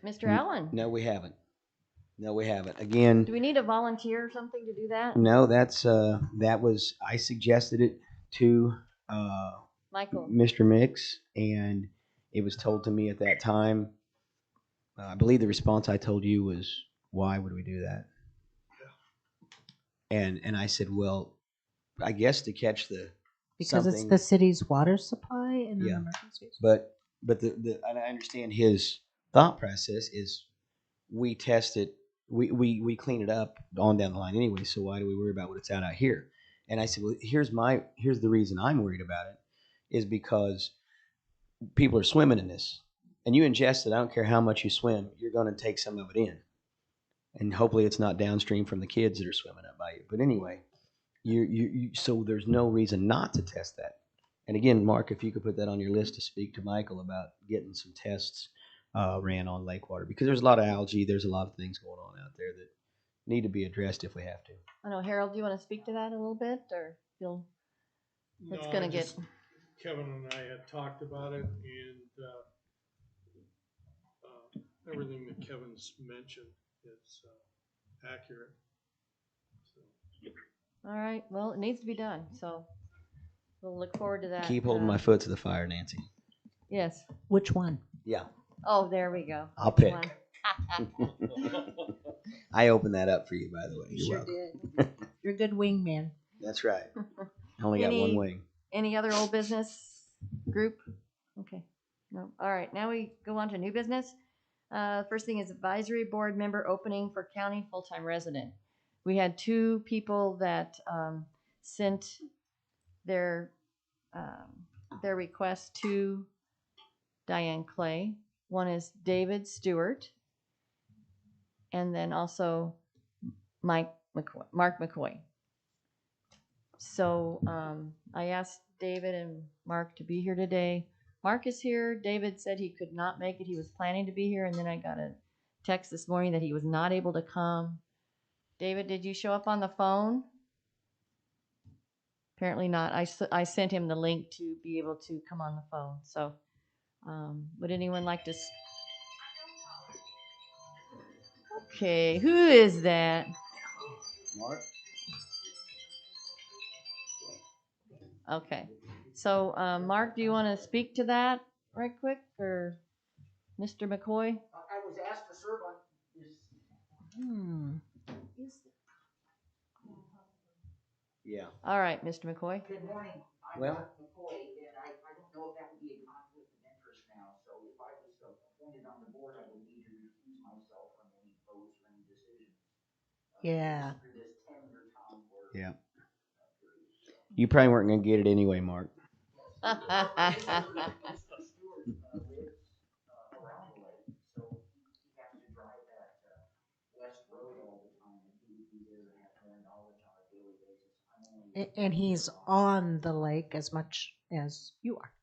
Mr. Allen, No, we haven't. Again, do we need a volunteer or something to do that? no, that was, I suggested it to Michael. Mr. Mix, and it was told to me at that time. I believe the response I told you was, "Why would we do that?" And I said, "Well, I guess to catch the Because it's something." the city's water supply in an Yeah. emergency. But the and I understand his thought process is we test it, we clean it up on down the line anyway. So why do we worry about what it's out here? And I said, well, here's the reason I'm worried about it is because people are swimming in this, and you ingest it. I don't care how much you swim, you're going to take some of it in, and hopefully it's not downstream from the kids that are swimming up by you. But anyway, so there's no reason not to test that. And again, Mark, if you could put that on your list to speak to Michael about getting some tests ran on lake water, because there's a lot of algae, there's a lot of things going on out there that need to be addressed if we have to. I know, Harold, do you want to speak to that a little bit, or feel it's No, gonna I get? just- Kevin and I had talked about it, and everything that Kevin's mentioned is accurate. So, All right, well, it needs to be done, so we'll look forward to that. Keep holding my foot to the fire, Nancy. Yes. Which one? Yeah, Oh, there we go. I'll Which pick. one? I opened that up for you, by the way. You You're sure welcome. did. You're a good wingman. That's right. I only got one wing. Any other old business group? Okay. No. All right. Now we go on to new business. First thing is advisory board member opening for county full-time resident. We had two people that sent their request to Diane Clay. One is David Stewart, and then also Mark McCoy. So I asked David and Mark to be here today. Mark is here. David said he could not make it. He was planning to be here, and then I got a text this morning that he was not able to come. David, did you show up on the phone? Apparently not. I sent him the link to be able to come on the phone. So would anyone like to? Okay, who is that? Mark? Okay. So, Mark, do you want to speak to that right quick, or Mr. McCoy? I was asked to serve on this. Yeah. All right, Mr. McCoy. Good morning. I'm Well- Mark McCoy, and I don't know if that would be a conflict of interest now. So if I was appointed on the board, I would need to recuse myself from any votes or any decisions. Yeah. Through this 10-year term where. Yeah. Period. So. You probably weren't going to get it anyway, Mark. Mr. Stewart lives around the lake, so he has to drive that west road all the time, and he would be there and have more knowledge on a daily basis. I'm only. And he's on the lake as much as you are.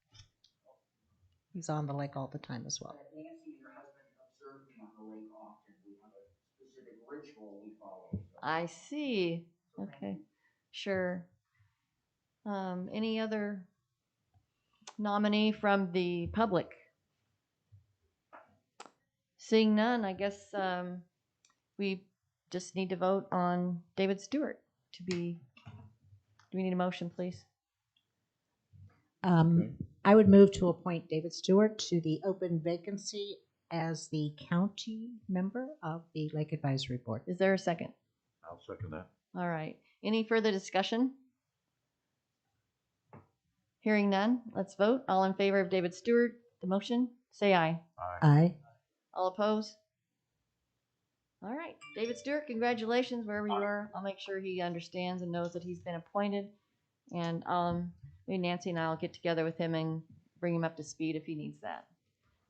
He's on the lake all the time as well. Nancy and her husband observe me on the lake often. We have a specific ritual we follow. So. I see. Okay, sure. Any other nominee from the public? Seeing none, I guess we just need to vote on David Stewart to be. Do we need a motion, please? I would move to appoint David Stewart to the open vacancy as the county member of the Lake Advisory Board. Is there a second? I'll second that. All right. Any further discussion? Hearing none, let's vote. All in favor of David Stewart, the motion, say aye. Aye. All opposed? All right. David Stewart, congratulations wherever you are. I'll make sure he understands and knows that he's been appointed. And maybe Nancy and I will get together with him and bring him up to speed if he needs that.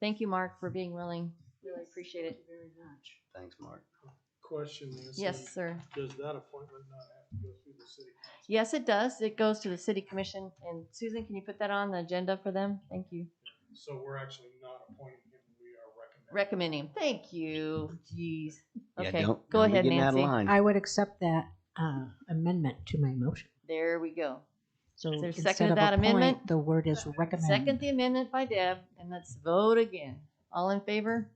Thank you, Mark, for being willing. Really appreciate it. Thank you very much. Thanks, Mark. question is. Yes, sir. Does that appointment not have to go through the city council? Yes, it does. It goes to the city commission. And Susan, can you put that on the agenda for them? Thank you. So we're actually not appointing him, we are Recommending. recommending. Thank you. Jeez. Yeah, Okay, don't go be ahead, getting out of Nancy. line. I would accept that amendment to my motion. There we go. So Is there a instead second to of that appoint, amendment? the word is recommend. Second the amendment by Deb, and let's vote again. All in favor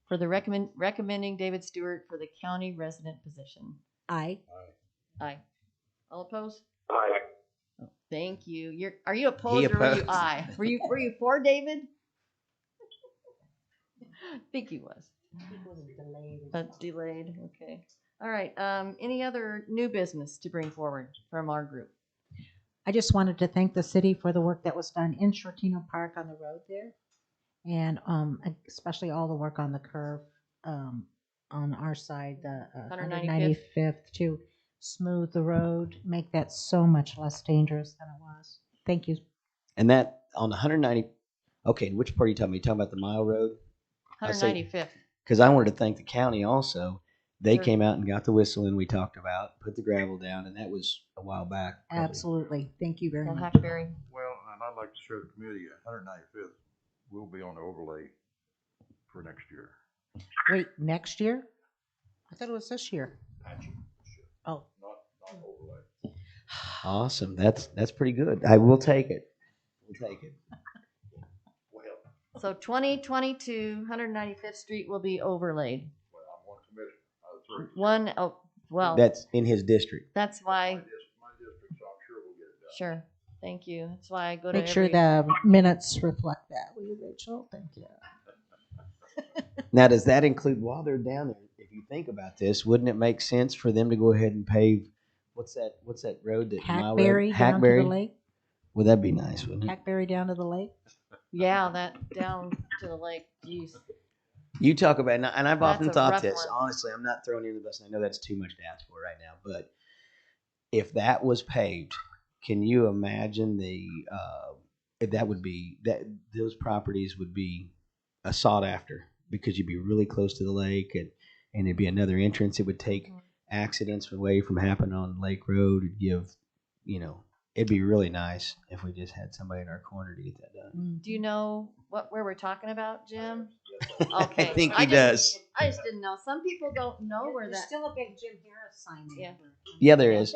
for the recommending David Stewart for the county resident position? Aye. Aye. All opposed? Aye. Thank you. Are you opposed or were you opposed. aye? Were you for David? I think he was. It was delayed. Delayed. Okay. All right. Any other new business to bring forward from our group? I just wanted to thank the city for the work that was done in Shortino Park on the road there. And especially all the work on the curve on our side, the 195th, to smooth the road, make that so much less dangerous than it was. Thank you. And that on the 190. Okay, which part are you talking about? You talking about the Mile Road? 195th. Because I wanted to thank the county also. They Sure. came out and got the whistle in we talked about, put the gravel down, and that was a while back. Probably. Absolutely. Thank you very And much. Hackberry. Well, and I'd like to share the committee, 195th will be on the overlay for next year. Wait, next year? I thought it was this year. Oh. Not overlay. Awesome. That's pretty good. I will take it. We'll take it. So 2022 195th Street will be overlaid. Well, I'm one commission out of 3. One, oh, well, That's in his district. that's why, My district, so I'm sure we'll get it done. sure. Thank you. That's why I go to Make sure every, the minutes reflect that, will you, Rachel? Thank you. Now, does that include while they're down there? If you think about this, wouldn't it make sense for them to go ahead and pave? What's that road that Mile Road? Hackberry down to the lake. Well, that'd be nice, wouldn't it? Hackberry down to the lake. yeah, that down to the lake. Jeez. You talk about, and I've That's often a thought rough this. one. Honestly, I'm not throwing you under the bus. And I know that's too much to ask for right now, but if that was paved, can you imagine if that would be that those properties would be sought after because you'd be really close to the lake and it'd be another entrance. It would take accidents away from happening on Lake Road. It'd give, it'd be really nice if we just had somebody in our corner to get that done. Do you know where we're talking about, Jim? Okay. I think he does. I just didn't know. Some people don't know where There's that. still a big Jim Harris sign. Yeah. Yeah, there is.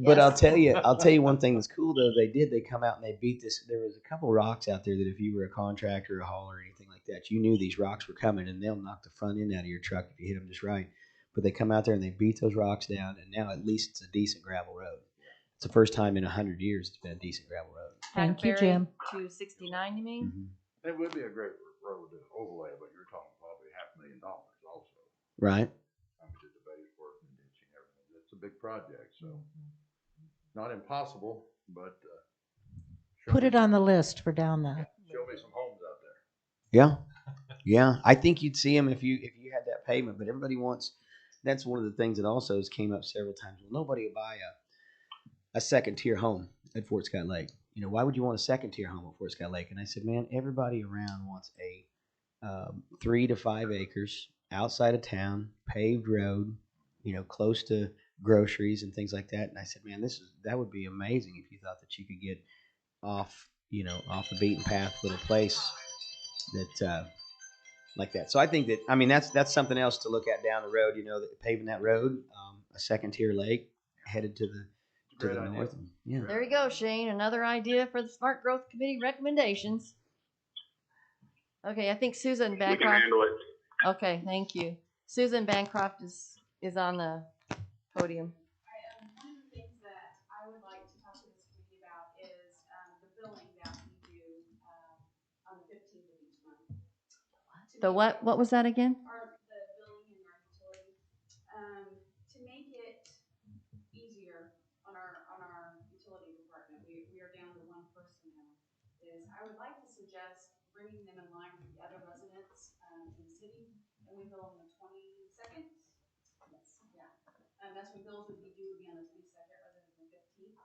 But Yes. I'll tell you one thing that's cool though. They come out and they beat this. There was a couple rocks out there that if you were a contractor, a hauler, or anything like that, you knew these rocks were coming and they'll knock the front end out of your truck if you hit them just right. But they come out there and they beat those rocks down, and now at least it's a decent gravel road. It's the first time in 100 years it's been a decent gravel road. Thank you, Hackberry Jim. to 69, you mean? Mm-hmm. It would be a great road to overlay, but you're talking probably $500,000 also. Right. I mean, the base work and ditching everything. It's a big project, so not impossible, but Put it on the list for down the. show me some homes out there. Yeah, yeah. I think you'd see them if you had that pavement. But everybody wants. That's one of the things that also has came up several times. Well, nobody will buy a second tier home at Fort Scott Lake. Why would you want a second tier home at Fort Scott Lake? And I said, man, everybody around wants a 3 to 5 acres outside of town, paved road, close to groceries and things like that. And I said, man, that would be amazing if you thought that you could get off the beaten path little place that like that. So I think that that's something else to look at down the road. That paving that road, a second tier lake headed to the north. Yeah. There you go, Shane. Another idea for the Smart Growth Committee recommendations. Okay, I think Susan We can Bancroft. handle it. Okay, thank you. Susan Bancroft is on the podium. One of the things that I would like to talk to this committee about is the billing that we do on the 15th of each month. The what? What was that again? The billing in our utility. To make it easier on our utility department, we are down to one person now. I would like to suggest bringing them in line with the other residents in the city, and we bill on the 22nd. Yes, yeah. That's when bills would be due on the 22nd rather than the 15th.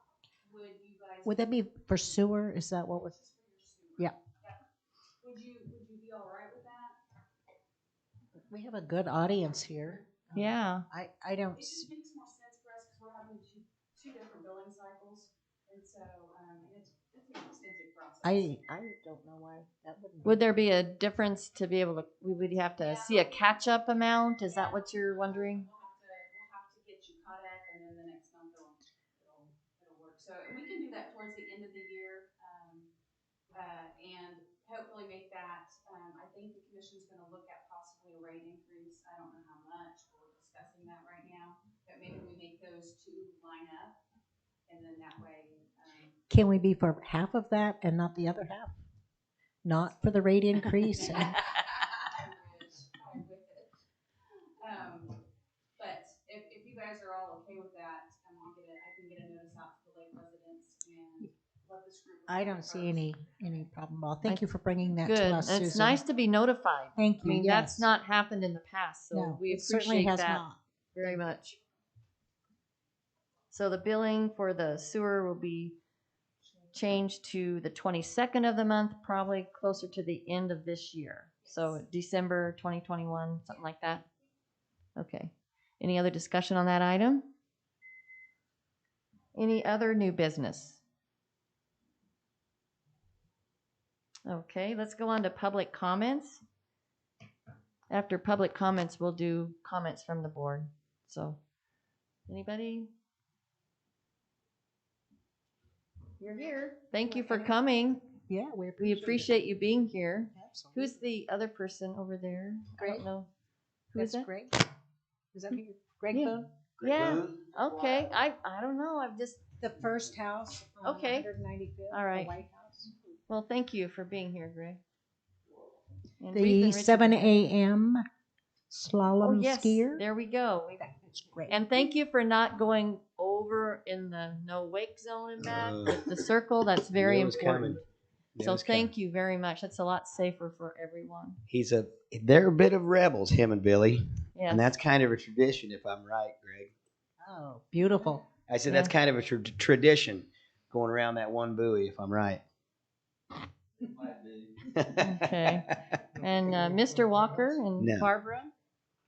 Would that be for sewer? Is that what was? Just for your sewer. Yeah. Would you be all right with that? We have a good audience here. Yeah. I don't. It makes more sense for us because we're having two different billing cycles, and so it's an extensive process. I don't know why that wouldn't. Would there be a difference to be able to? We would have to see a catch-up amount. Is that what you're wondering? We'll have to get you caught up, and then the next month it'll work. So we can do that towards the end of the year, and hopefully make that. I think the commission's going to look at possibly a rate increase. I don't know how much. We're discussing that right now, but maybe we make those two line up, and then that way Can we be for half of that and not the other half? Not for the rate increase? But if you guys are all okay with that, I can get a notice out to the lake residents and let this group. I don't see any problem at all. Thank you for bringing that to Good. us, It's Susan. nice to be notified. Thank I you, mean, yes. that's not happened in the past, so No, we it certainly appreciate has that not. very much. So the billing for the sewer will be changed to the 22nd of the month, probably closer to the end of this year. So December 2021, something like that. Okay. Any other discussion on that item? Any other new business? Okay, let's go on to public comments. After public comments, we'll do comments from the board. So, anybody? You're here. Thank you for coming. Yeah, we We appreciate you being here. Absolutely. Who's the other person over there? I don't know. Who is That's that? Greg. Is that who? Greg Yeah. Boone? Yeah. Okay. I don't know. I've just. The first house on Okay. 195th, All right. the White House. Well, thank you for being here, Greg. And The Ruth and Richard- 7 a.m. Oh slalom yes, skier. there we go. That's great. And thank you for not going over in the no wake zone and back with the circle. That's very It was important. coming. It So was thank you very much. That's a lot safer for everyone. They're a bit of rebels, him and Billy. Yes. And that's kind of a tradition, if I'm right, Greg. Oh, beautiful. I said Yeah. that's kind of a tradition going around that one buoy, if I'm right. Okay. And Mr. Walker and No. Barbara,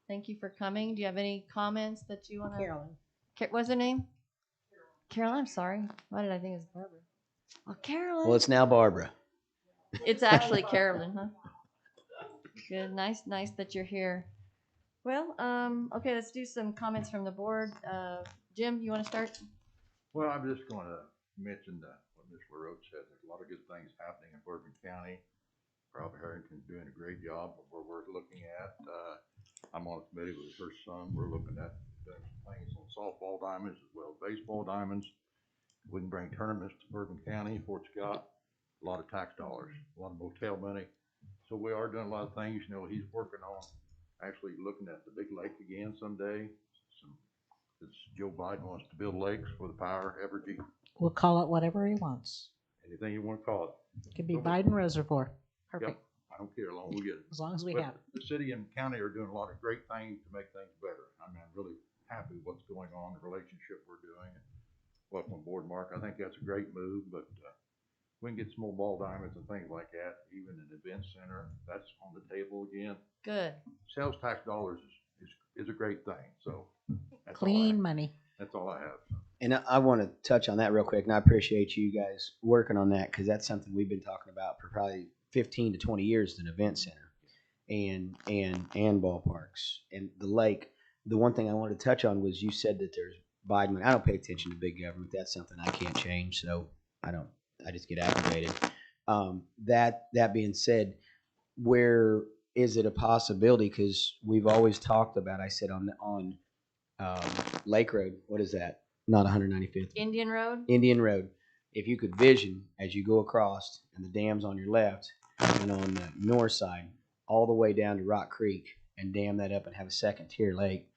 thank you for coming. Do you have any comments that you want to? Carolyn. What's her name? Carol. I'm sorry. Why did I think it was Barbara? Well, Carolyn. Well, it's now Barbara. It's actually Carolyn, huh? Good. Nice that you're here. Well, okay, let's do some comments from the board. Jim, you want to start? Well, I'm just going to mention what Ms. LaRoche said. There's a lot of good things happening in Bourbon County. Robert Harrington's doing a great job of what we're looking at. I'm on a committee with her son. We're looking at doing some things on softball diamonds as well as baseball diamonds. We can bring tournaments to Bourbon County, Fort Scott, a lot of tax dollars, a lot of motel money. So we are doing a lot of things. You know, he's working on actually looking at the big lake again someday. Joe Biden wants to build lakes for the power, Evergy, We'll call it whatever he wants. anything you want to call it. It could be Biden Reservoir. Perfect. Yep, I don't care, as long as we get it. As long as we But have it. the city and county are doing a lot of great things to make things better. I mean, I'm really happy with what's going on, the relationship we're doing. Welcome on board, Mark. I think that's a great move, but we can get some more ball diamonds and things like that, even an event center, that's on the table again. Good. Sales tax dollars is a great thing, so. That's all I Clean have. money. That's all I have. And I want to touch on that real quick, and I appreciate you guys working on that because that's something we've been talking about for probably 15 to 20 years, an event center and ballparks and the lake. The one thing I wanted to touch on was you said that there's Biden. I don't pay attention to big government. That's something I can't change, so I just get aggravated. That being said, where is it a possibility? Because we've always talked about. I said on Lake Road. What is that? Not 195th. Indian Road. Indian Road. If you could vision as you go across, and the dam's on your left, and on the north side, all the way down to Rock Creek, and dam that up and have a second tier lake,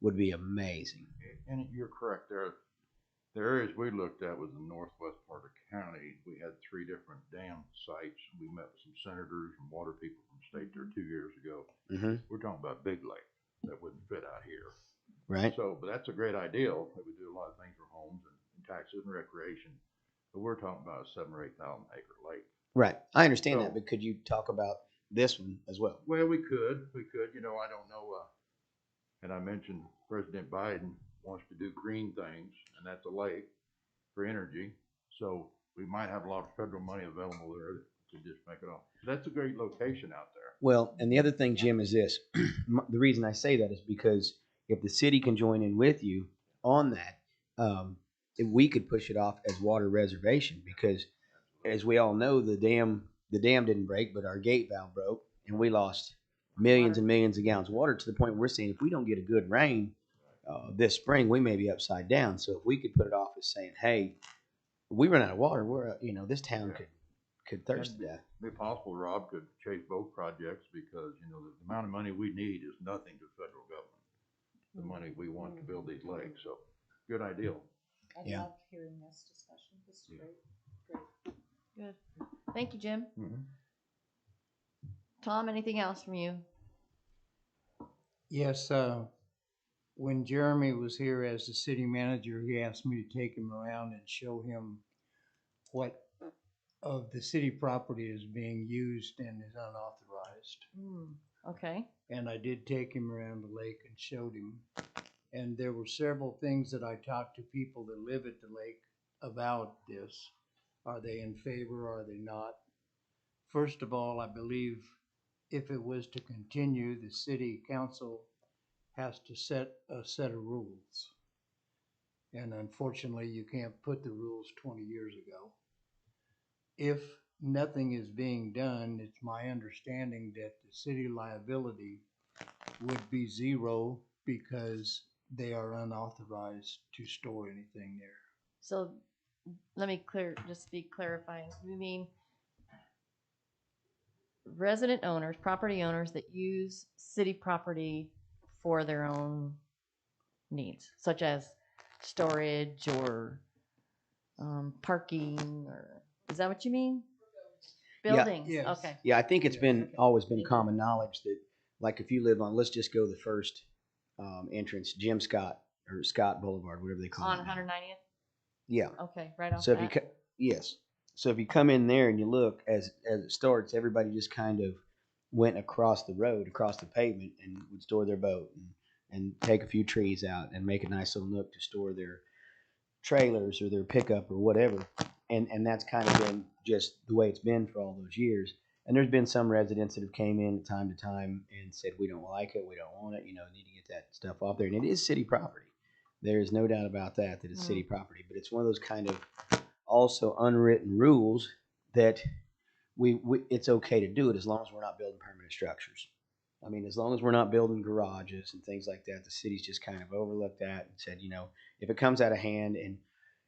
would be amazing. And you're correct. The areas we looked at was the northwest part of the county. We had 3 different dam sites. We met with some senators and water people from the state there 2 years ago. Mm-hmm. We're talking about big lake that wouldn't fit out here. Right. So, but that's a great ideal. That would do a lot of things for homes and taxes and recreation. But we're talking about a 7,000 or 8,000 acre lake. Right. I understand So- that, but could you talk about this one as well? Well, we could. You know, I don't know. And I mentioned President Biden wants to do green things, and that's a lake for energy. So we might have a lot of federal money available there to just make it off. That's a great location out there. Well, and the other thing, Jim, is this. The reason I say that is because if the city can join in with you on that, we could push it off as water reservation because, as we all know, the dam didn't break, but our gate valve broke, and we lost millions and millions of gallons of water to the point where we're saying if we don't get a good rain this spring, we may be upside down. So if we could put it off as saying, hey, we run out of water, this town could thirst to death. It'd be possible Rob could chase both projects because, the amount of money we need is nothing to federal government. The money we want to build these lakes, so good idea. I Yeah. love hearing this discussion. This is great. Great. Good. Thank you, Jim. Mhm. Tom, anything else from you? Yes, when Jeremy was here as the city manager, he asked me to take him around and show him what of the city property is being used and is unauthorized. Okay. And I did take him around the lake and showed him. And there were several things that I talked to people that live at the lake about this. Are they in favor? Are they not? First of all, I believe if it was to continue, the city council has to set a set of rules. And unfortunately, you can't put the rules 20 years ago. If nothing is being done, it's my understanding that the city liability would be zero because they are unauthorized to store anything there. So let me just be clarifying. You mean resident owners, property owners that use city property for their own needs, such as storage or parking, or is that what you mean? Yeah. Buildings. Yes. Okay. Yeah, I think it's Okay. always been Thank you. common knowledge that, like, if you live on, let's just go the first entrance, Jim Scott or Scott Boulevard, whatever they call On it now. 190th. Yeah. Okay, right off So if that. yes, so if you come in there and you look as it starts, everybody just kind of went across the road, across the pavement, and would store their boat and take a few trees out and make a nice little nook to store their trailers or their pickup or whatever. And that's kind of been just the way it's been for all those years. And there's been some residents that have came in time to time and said, we don't like it, we don't want it, need to get that stuff off there. And it is city property. There is no doubt about that it's city property. But it's one of those kind of also unwritten rules that it's okay to do it as long as we're not building permanent structures. I mean, as long as we're not building garages and things like that, the city's just kind of overlooked that and said, if it comes out of hand and,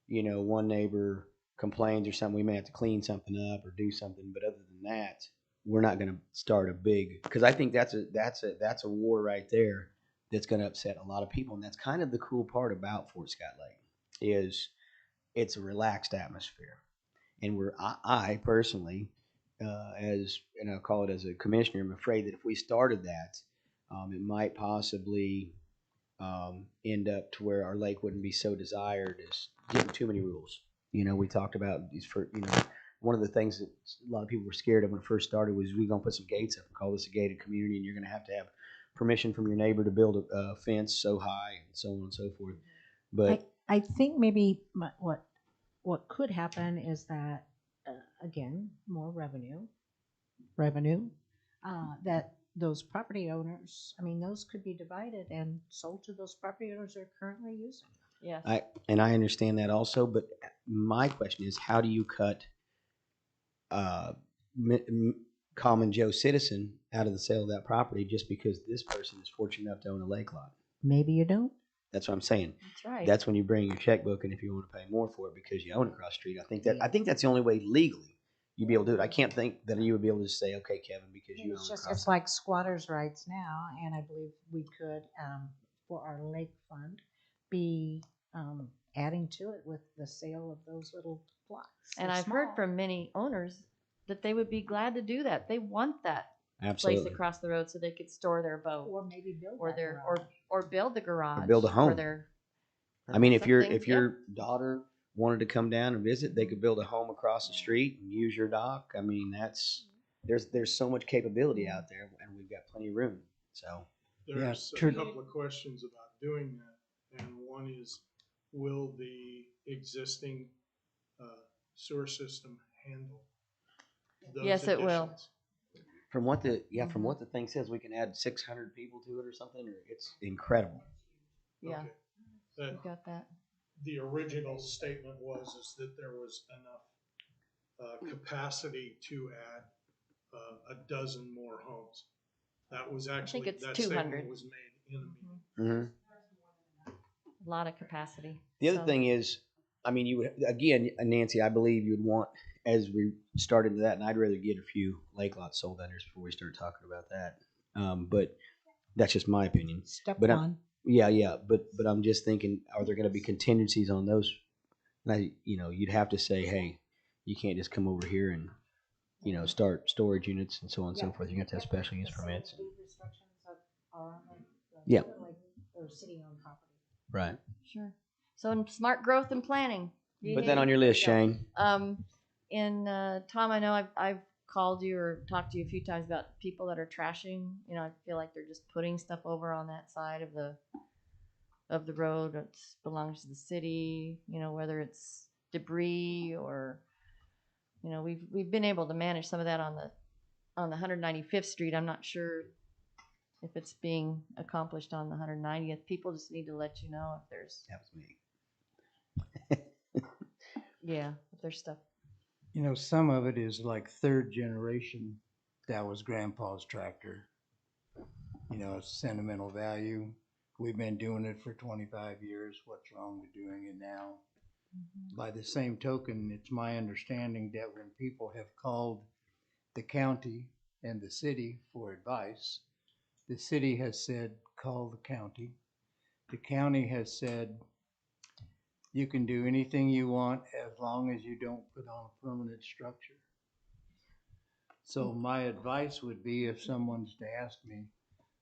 one neighbor complains or something, we may have to clean something up or do something. But other than that, we're not going to start a big, because I think that's a war right there that's going to upset a lot of people. And that's kind of the cool part about Fort Scott Lake is it's a relaxed atmosphere. And I personally, I'll call it as a commissioner, I'm afraid that if we started that, it might possibly end up to where our lake wouldn't be so desired as getting too many rules. We talked about these one of the things that a lot of people were scared of when it first started was we're going to put some gates up and call this a gated community, and you're going to have permission from your neighbor to build a fence so high and so on and so forth. But I think maybe what could happen is that, again, more revenue, that those property owners, those could be divided and sold to those property owners that are currently using. Yes. I understand that also, but my question is, how do you cut common Joe citizen out of the sale of that property just because this person is fortunate enough to own a lake lot? Maybe you don't. That's what I'm saying. That's right. That's when you bring your checkbook, and if you want to pay more for it because you own it across the street, I think that's the only way legally you'd be able to do it. I can't think that you would be able to say, okay, Kevin, because you own it across. It's like squatters' rights now, and I believe we could, for our lake fund, be adding to it with the sale of those little plots. And I've heard from many owners that they would be glad to do that. They want that Absolutely. place across the road so they could store their boat, or maybe build or build the garage, or build a home. If your daughter wanted to come down and visit, they could build a home across the street and use your dock. There's so much capability out there, and we've got plenty of room. So there's a couple of questions about doing that, and one is, will the existing sewer system handle those Yes, it will. additions? from what the thing says, we can add 600 people to it or something. It's incredible. Yeah, Okay. we got that. The original statement is that there was enough capacity to add a dozen more homes. That was actually, it's that 200. statement was made in a meeting. Mm-hmm. A lot of capacity. The other thing is, I mean, you would, again, Nancy, I believe you would want, as we start into that, and I'd rather get a few lake lots sold under first before we start talking about that. But that's just my opinion. Step But one. yeah, but I'm just thinking, are there going to be contingencies on those? Now, you'd have to say, hey, you can't just come over here and, start storage units and so on and so forth. You're going to have special use permits. Deed restrictions that are on Yeah. like their city-owned property. Right. Sure. So in smart growth and planning. Put that on your list, There you Shane. go. Tom, I know I've called you or talked to you a few times about people that are trashing. I feel like they're just putting stuff over on that side of the road that belongs to the city. Whether it's debris or, we've been able to manage some of that on the 195th Street. I'm not sure if it's being accomplished on the 190th. People just need to let you know if there's. That was me. Yeah, if there's stuff. Some of it is like third generation. That was grandpa's tractor. It's sentimental value. We've been doing it for 25 years. What's wrong with doing it now? By the same token, it's my understanding that when people have called the county and the city for advice, the city has said, call the county. The county has said, you can do anything you want as long as you don't put on a permanent structure. So my advice would be, if someone's to ask me,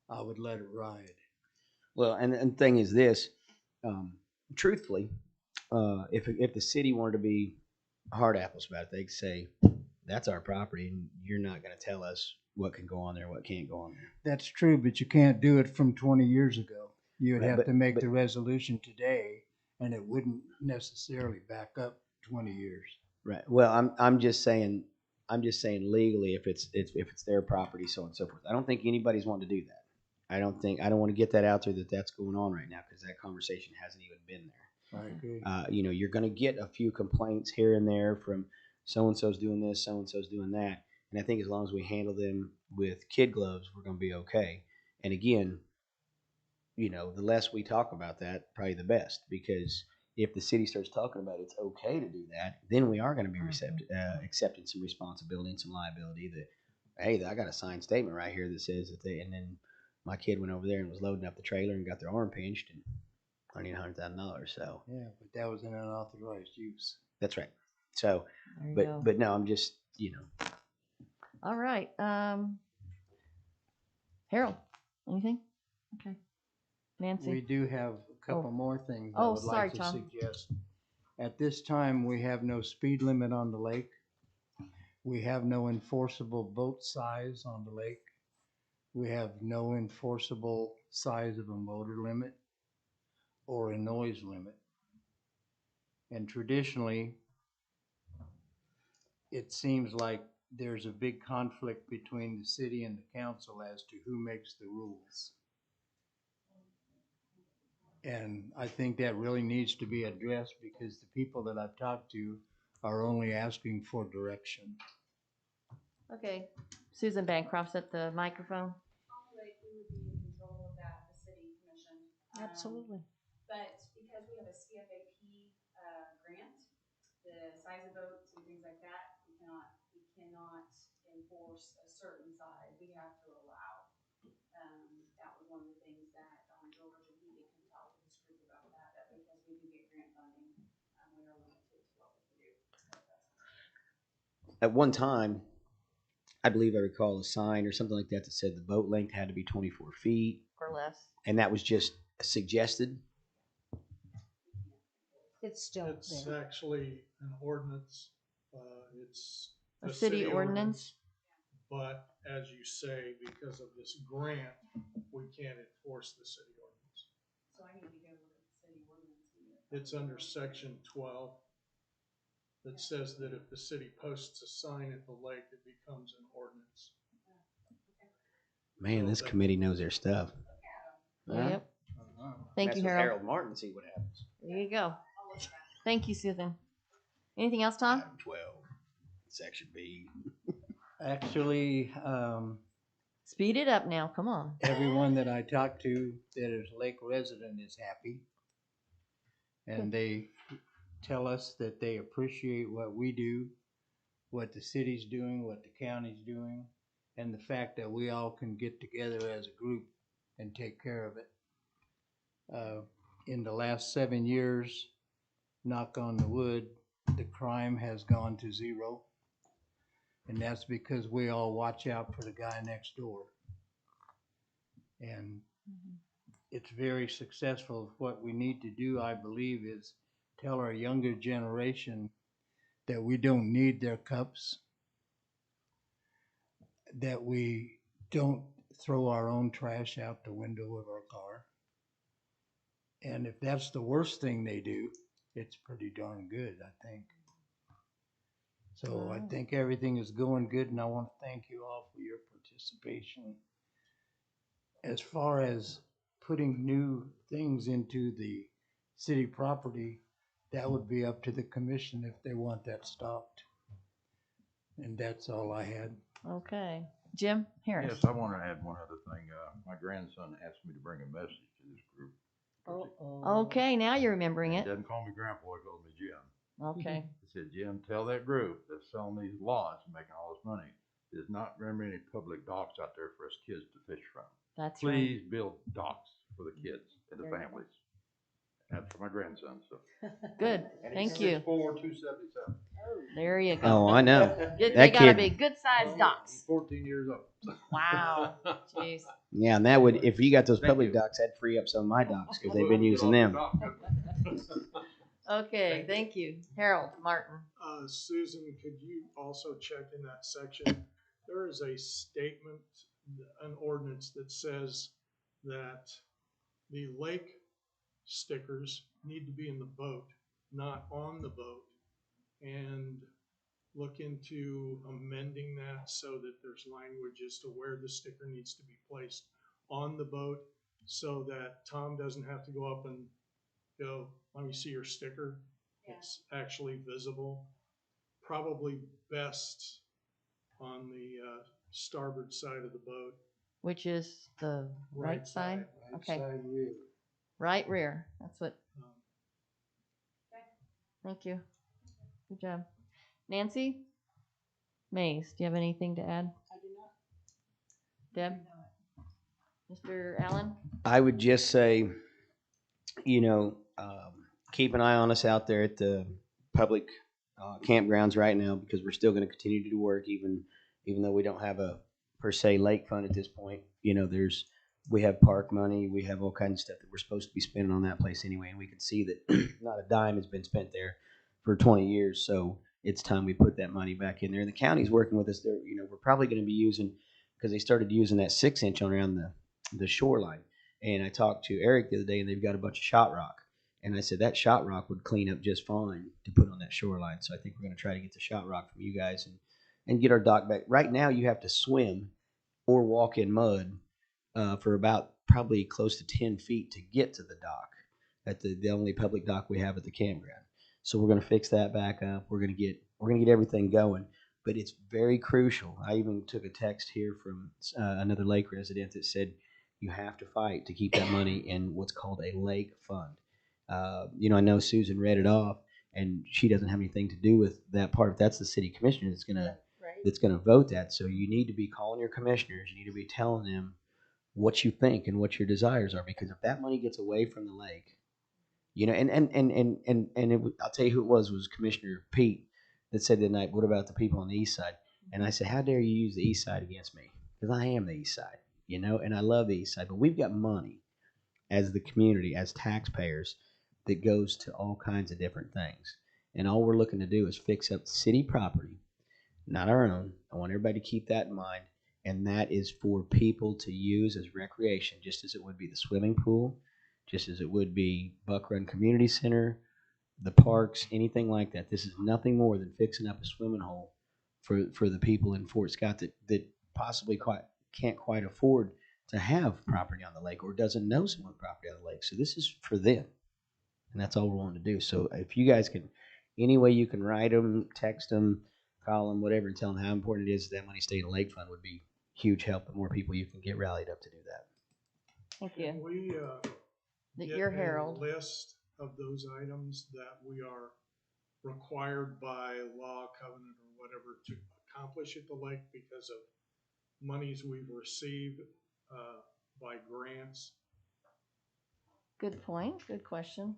I would let it ride. Well, and the thing is this, truthfully, if the city wanted to be hard apples about it, they'd say, that's our property and you're not going to tell us what can go on there, what can't go on there. That's true, but you can't do it from 20 years ago. You would Right, have but- to make but- the resolution today, and it wouldn't necessarily back up 20 years. Right. Well, I'm just saying legally, if it's their property, so on and so forth. I don't think anybody's wanting to do that. I don't want to get that out there that that's going on right now, because that conversation hasn't even been there. I agree. You're going to get a few complaints here and there from so-and-so's doing this, so-and-so's doing that. And I think as long as we handle them with kid gloves, we're going to be okay. And again, the less we talk about that, probably the best, because if the city starts talking about it's okay to do that, then we are going to be accepting some responsibility and some liability that, hey, I got a signed statement right here that says that and then my kid went over there and was loading up the trailer and got their arm pinched and I need $100,000. So Yeah, but that was an unauthorized use. that's right. So, There you go. but no, I'm just, All right. Harold, anything? Okay. Nancy? We do have a couple more things I Oh, would sorry, like to Tom. suggest. At this time, we have no speed limit on the lake. We have no enforceable boat size on the lake. We have no enforceable size of a motor limit or a noise limit. And traditionally, it seems like there's a big conflict between the city and the council as to who makes the rules. And I think that really needs to be addressed, because the people that I've talked to are only asking for direction. Okay. Susan Bancroft's at the microphone. We would be in control of that, the city commission. Absolutely. But because we have a CFAP grant, the size of boats and things like that, we cannot enforce a certain size. We have to allow. That was one of the things that Don George and he can talk to this group about that because we do get grant funding, we are limited to what we can do. at one time, I believe I recall a sign or something like that that said the boat length had to be 24 feet. Or less. And that was just suggested. It's still It's there. actually an ordinance. It's A city ordinance? But as you say, because of this grant, we can't enforce the city ordinance. So I need to go look at the city ordinance. It's under section 12 that says that if the city posts a sign at the lake, it becomes an ordinance. Man, this committee knows their stuff. Yep. Thank you, Mess with Harold. Harold Martin, see what happens. There you go. Thank you, Susan. Anything else, Tom? Item 12, section B. Actually, Speed it up now. Come on. everyone that I talked to that is lake resident is happy. And they tell us that they appreciate what we do, what the city's doing, what the county's doing, and the fact that we all can get together as a group and take care of it. In the last 7 years, knock on the wood, the crime has gone to zero. And that's because we all watch out for the guy next door. And it's very successful. What we need to do, I believe, is tell our younger generation that we don't need their cups, that we don't throw our own trash out the window of our car. And if that's the worst thing they do, it's pretty darn good, I think. So I think everything is going good, and I want to thank you all for your participation. As far as putting new things into the city property, that would be up to the commission if they want that stopped. And that's all I had. Okay. Jim Harris. Yes, I want to add one other thing. My grandson asked me to bring a message to this group. Okay, now you're remembering He it. doesn't call me grandpa, he calls me Jim. Okay. He said, Jim, tell that group that's selling these lots and making all this money, there's not very many public docks out there for us kids to fish from. That's right. Please build docks for the kids and the There you go. families. That's for my grandson, so. Good. Thank you. 6'4", 277. There you go. Oh, I know. They That gotta kid- be good sized He's docks. 14 years old. Wow. Jeez. Yeah, and that would, if you got those Thank public you. docks, that'd free up some of my docks because they've been using them. Okay, thank you. Harold Martin. Susan, could you also check in that section? There is a statement, an ordinance that says that the lake stickers need to be in the boat, not on the boat. And look into amending that so that there's language as to where the sticker needs to be placed on the boat so that Tom doesn't have to go up and go, let me see your sticker. It's actually visible. Probably best on the starboard side of the boat. Which is the right side? Okay. Side rear. Right rear. That's what. Um, Thank you. Good job. Nancy? Mays, do you have anything to add? I do not. Deb? Mr. Allen? I would just say, you know, keep an eye on us out there at the public campgrounds right now because we're still going to continue to do work even though we don't have a per se lake fund at this point. You know, we have park money, we have all kinds of stuff that we're supposed to be spending on that place anyway, and we can see that not a dime has been spent there for 20 years. So it's time we put that money back in there. And the county's working with us there. You know, we're probably going to be using, because they started using that 6-inch on around the shoreline. And I talked to Eric the other day, and they've got a bunch of shot rock. And I said that shot rock would clean up just fine to put on that shoreline. So I think we're going to try to get the shot rock from you guys and get our dock back. Right now, you have to swim or walk in mud for about probably close to 10 feet to get to the dock at the only public dock we have at the campground. So we're going to fix that back up. We're going to get everything going. But it's very crucial. I even took a text here from another lake resident that said you have to fight to keep that money in what's called a lake fund. You know, I know Susan read it off, and she doesn't have anything to do with that part. That's the city commissioner that's gonna vote that. So you need to be calling your commissioners. You need to be telling them what you think and what your desires are. Because if that money gets away from the lake, you know, I'll tell you who it was Commissioner Pete that said that night, what about the people on the east side? And I said, how dare you use the east side against me? Because I am the east side, you know, and I love the east side. But we've got money as the community, as taxpayers, that goes to all kinds of different things. And all we're looking to do is fix up city property, not our own. I want everybody to keep that in mind. And that is for people to use as recreation, just as it would be the swimming pool, just as it would be Buck Run Community Center, the parks, anything like that. This is nothing more than fixing up a swimming hole for the people in Fort Scott that possibly can't quite afford to have property on the lake or doesn't know someone with property on the lake. So this is for them. And that's all we're wanting to do. So if you guys can, any way you can write them, text them, call them, whatever, and tell them how important it is that money stay in the lake fund would be huge help. The more people you can get rallied up to do that. Thank Can you. we That get you're a Harold. list of those items that we are required by law, covenant, or whatever to accomplish at the lake because of monies we've received by grants? Good point, good question.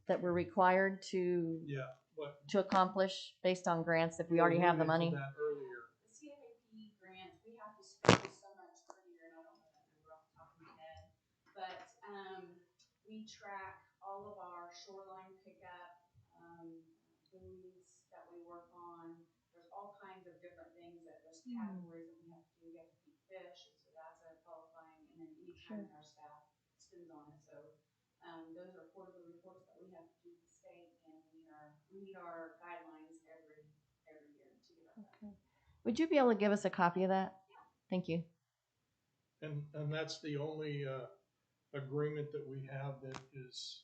That we're required to Yeah, but accomplish based on grants if we you already have the alluded to money. that earlier. The CFAP grant, we have to spend so much per year, and I don't know that number off the top of my head, but, we track all of our shoreline pickup, buoys that we work on. There's all kinds of different things there's categories that we have to do. We have to feed fish, and so that's a qualifying, and then any time our staff spends on it, so. Those are quarterly reports that we have to do to the state, and we meet our guidelines every year to get our. Okay. Would you be able to give us a copy of that? Thank you. And that's the only agreement that we have that is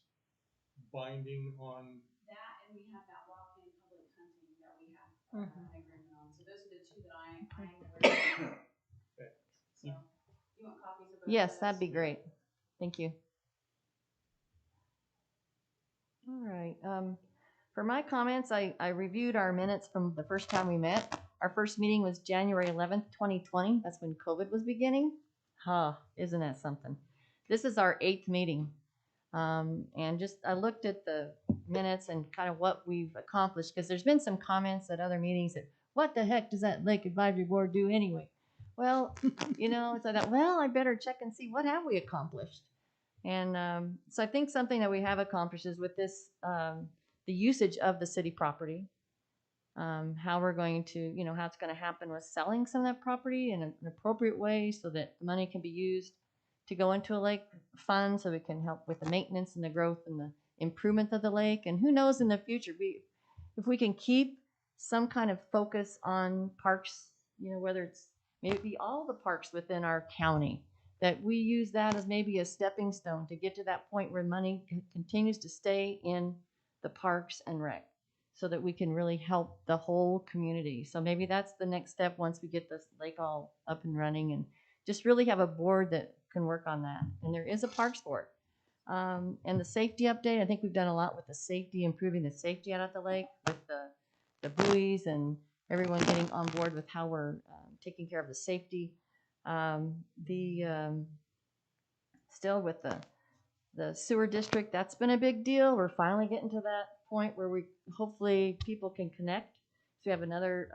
binding on. That, and we have that walk-in public hunting that we have an agreement on. So those are the two that I'm aware of. Okay. So, you want copies of both? Yes, of those? that'd be great. Thank you. All right. For my comments, I reviewed our minutes from the first time we met. Our first meeting was January 11th, 2020. That's when COVID was beginning. Isn't that something? This is our 8th meeting. And just I looked at the minutes and kind of what we've accomplished, because there's been some comments at other meetings that, what the heck does that Lake Advisory Board do anyway? Well, so I thought, well, I better check and see what have we accomplished. And so I think something that we have accomplished is with this, the usage of the city property, how we're going to, how it's going to happen with selling some of that property in an appropriate way so that the money can be used to go into a lake fund so we can help with the maintenance and the growth and the improvement of the lake. And who knows in the future, if we can keep some kind of focus on parks, whether it's maybe all the parks within our county, that we use that as maybe a stepping stone to get to that point where money continues to stay in the parks and rec so that we can really help the whole community. So maybe that's the next step once we get this lake all up and running, and just really have a board that can work on that. And there is a parks board. And the safety update, I think we've done a lot with the safety, improving the safety out at the lake with the buoys and everyone getting on board with how we're taking care of the safety. Still with the sewer district, that's been a big deal. We're finally getting to that point where we hopefully people can connect. So we have another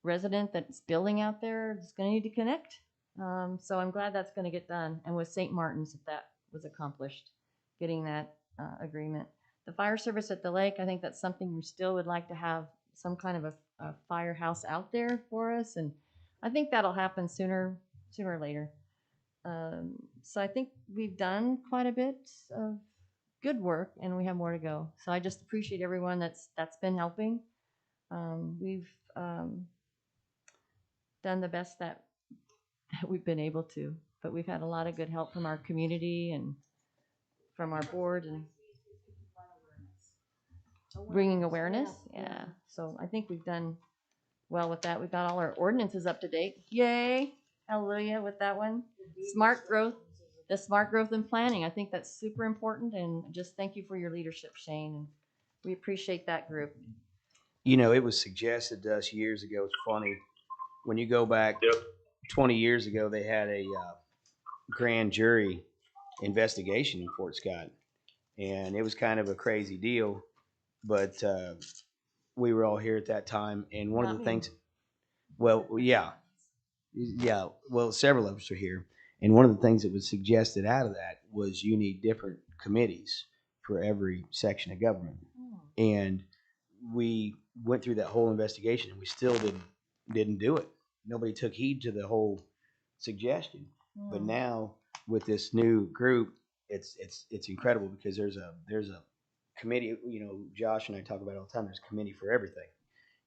resident that's building out there that's going to need to connect. So I'm glad that's going to get done. And with St. Martin's, that was accomplished, getting that agreement. The fire service at the lake, I think that's something we still would like to have some kind of a firehouse out there for us. And I think that'll happen sooner or later. So I think we've done quite a bit of good work, and we have more to go. So I just appreciate everyone that's been helping. We've done the best that we've been able to, but we've had a lot of good help from our community and from our board and bringing awareness. Yeah. So I think we've done well with that. We've got all our ordinances up to date. Yay. Hallelujah with that one. Smart growth, the smart growth and planning. I think that's super important, and just thank you for your leadership, Shane. And we appreciate that group. It was suggested to us years ago. It's funny. When you go back 20 years ago, they had a grand jury investigation in Fort Scott. And it was kind of a crazy deal. But we were all here at that time. And one of the things, well, yeah. Well, several of us are here. And one of the things that was suggested out of that was you need different committees for every section of government. And we went through that whole investigation, and we still didn't do it. Nobody took heed to the whole suggestion. But now with this new group, it's incredible, because there's a committee. Josh and I talk about it all the time. There's a committee for everything.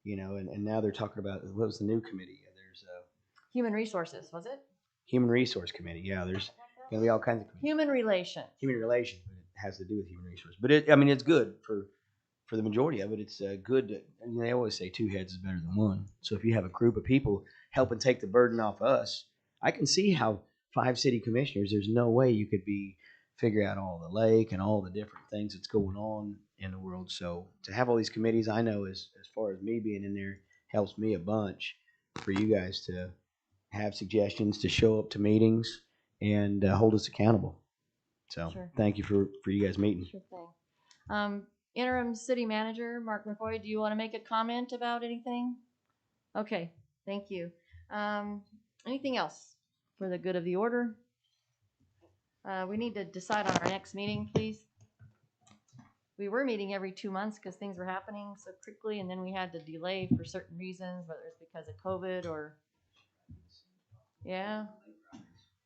And now they're talking about, what was the new committee? There's a Human resources, was it? Human Resource Committee. Yeah, there's going to be all kinds of committees. Human relations. Human relations, but it has to do with human resources. But it's good for the majority of it. It's good. They always say 2 heads is better than 1. So if you have a group of people helping take the burden off us, I can see how 5 city commissioners, there's no way you could figure out all the lake and all the different things that's going on in the world. So to have all these committees, I know as far as me being in there, helps me a bunch for you guys to have suggestions, to show up to meetings, and hold us accountable. So Sure. thank you for you guys meeting. Sure thing. Interim City Manager, Mark McCoy, do you want to make a comment about anything? Okay, thank you. Anything else for the good of the order? We need to decide on our next meeting, please. We were meeting every 2 months because things were happening so quickly, and then we had to delay for certain reasons, whether it's because of COVID or, yeah.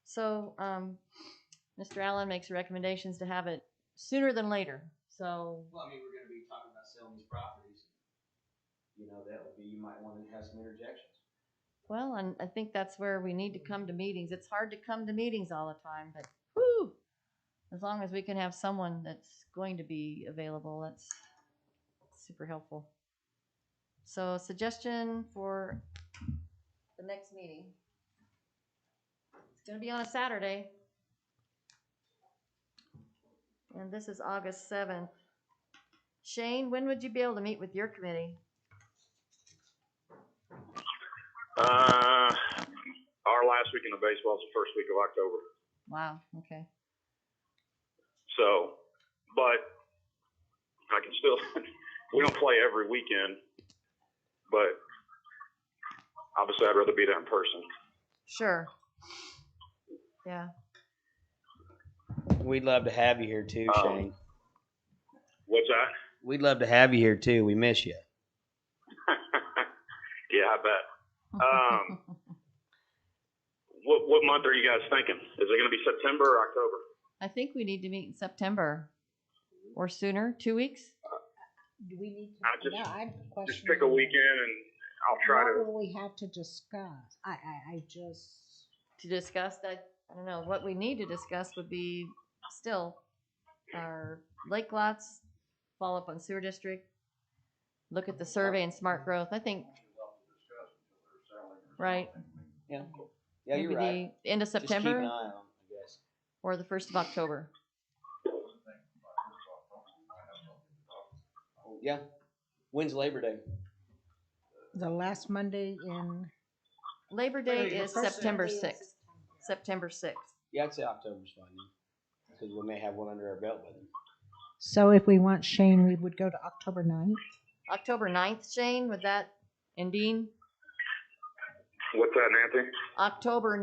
So, Mr. Allen makes recommendations to have it sooner than later, so. Well, I mean, we're going to be talking about selling these properties. You know, that would be, you might want to have some interjections. Well, and I think that's where we need to come to meetings. It's hard to come to meetings all the time, but whoo, as long as we can have someone that's going to be available, that's super helpful. So, suggestion for the next meeting. It's going to be on a Saturday. And this is August 7th. Shane, when would you be able to meet with your committee? Our last weekend of baseball is the first week of October. Wow, okay. So, but I can still, we don't play every weekend, but obviously I'd rather be there in person. Sure. Yeah. We'd love to have you here too, Shane. What's that? We'd love to have you here too. We miss you. Yeah, I bet. What month are you guys thinking? Is it going to be September or October? I think we need to meet in September or sooner, 2 weeks. Do we need I to? just- No, I'm questioning. Just pick a weekend and I'll try What to. will we have to discuss? I just. To discuss that, I don't know, what we need to discuss would be still our lake lots, follow up on sewer district, look at the survey and smart growth. I think, right? Yeah. Yeah, you're Maybe right. the end of Just keep September an eye on them, I guess. or the 1st of October. Yeah. When's Labor Day? The last Monday in. Labor Day The is first September Monday in 6th. September 6th. Yeah, I'd say October's fine then. Because we may have one under our belt by then. So if we want Shane, we would go to October 9th. October 9th, Shane, with that, and Dean? What's that, Nancy? October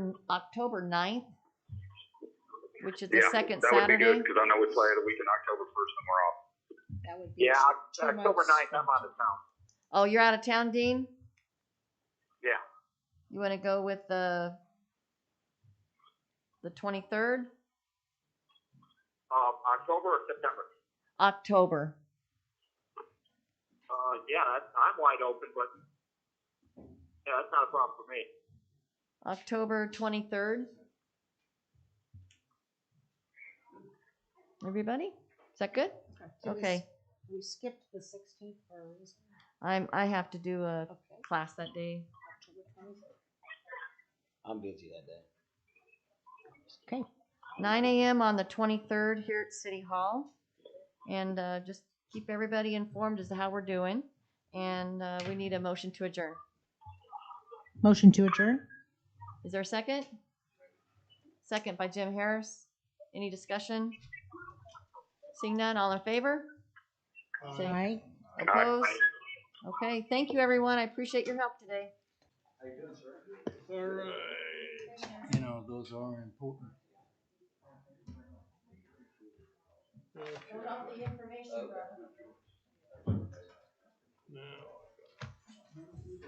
9th, which is the Yeah, second that would Saturday. be good because I know we play the week in October 1st and we're off. That would be Yeah, 2 October months 9th, I'm from out of town. Oh, you're out of town, Dean? Yeah. You want to go with the 23rd? October or September? October. Yeah, I'm wide open, but yeah, that's not a problem for me. October 23rd. Everybody? Is that good? Okay. We skipped the 16th for a reason. I have to do a Okay. class that day. October 23rd. I'm busy that day. Okay. 9 a.m. on the 23rd here at City Hall. And just keep everybody informed as to how we're doing. And we need a motion to adjourn. Motion to adjourn? Is there a second? Second by Jim Harris. Any discussion? Seeing none, all in favor? Say Aye. opposed? Okay, thank you, everyone. I appreciate your help today. How you doing, sir? All right. You know, those are important. Hold out the information, brother. Now.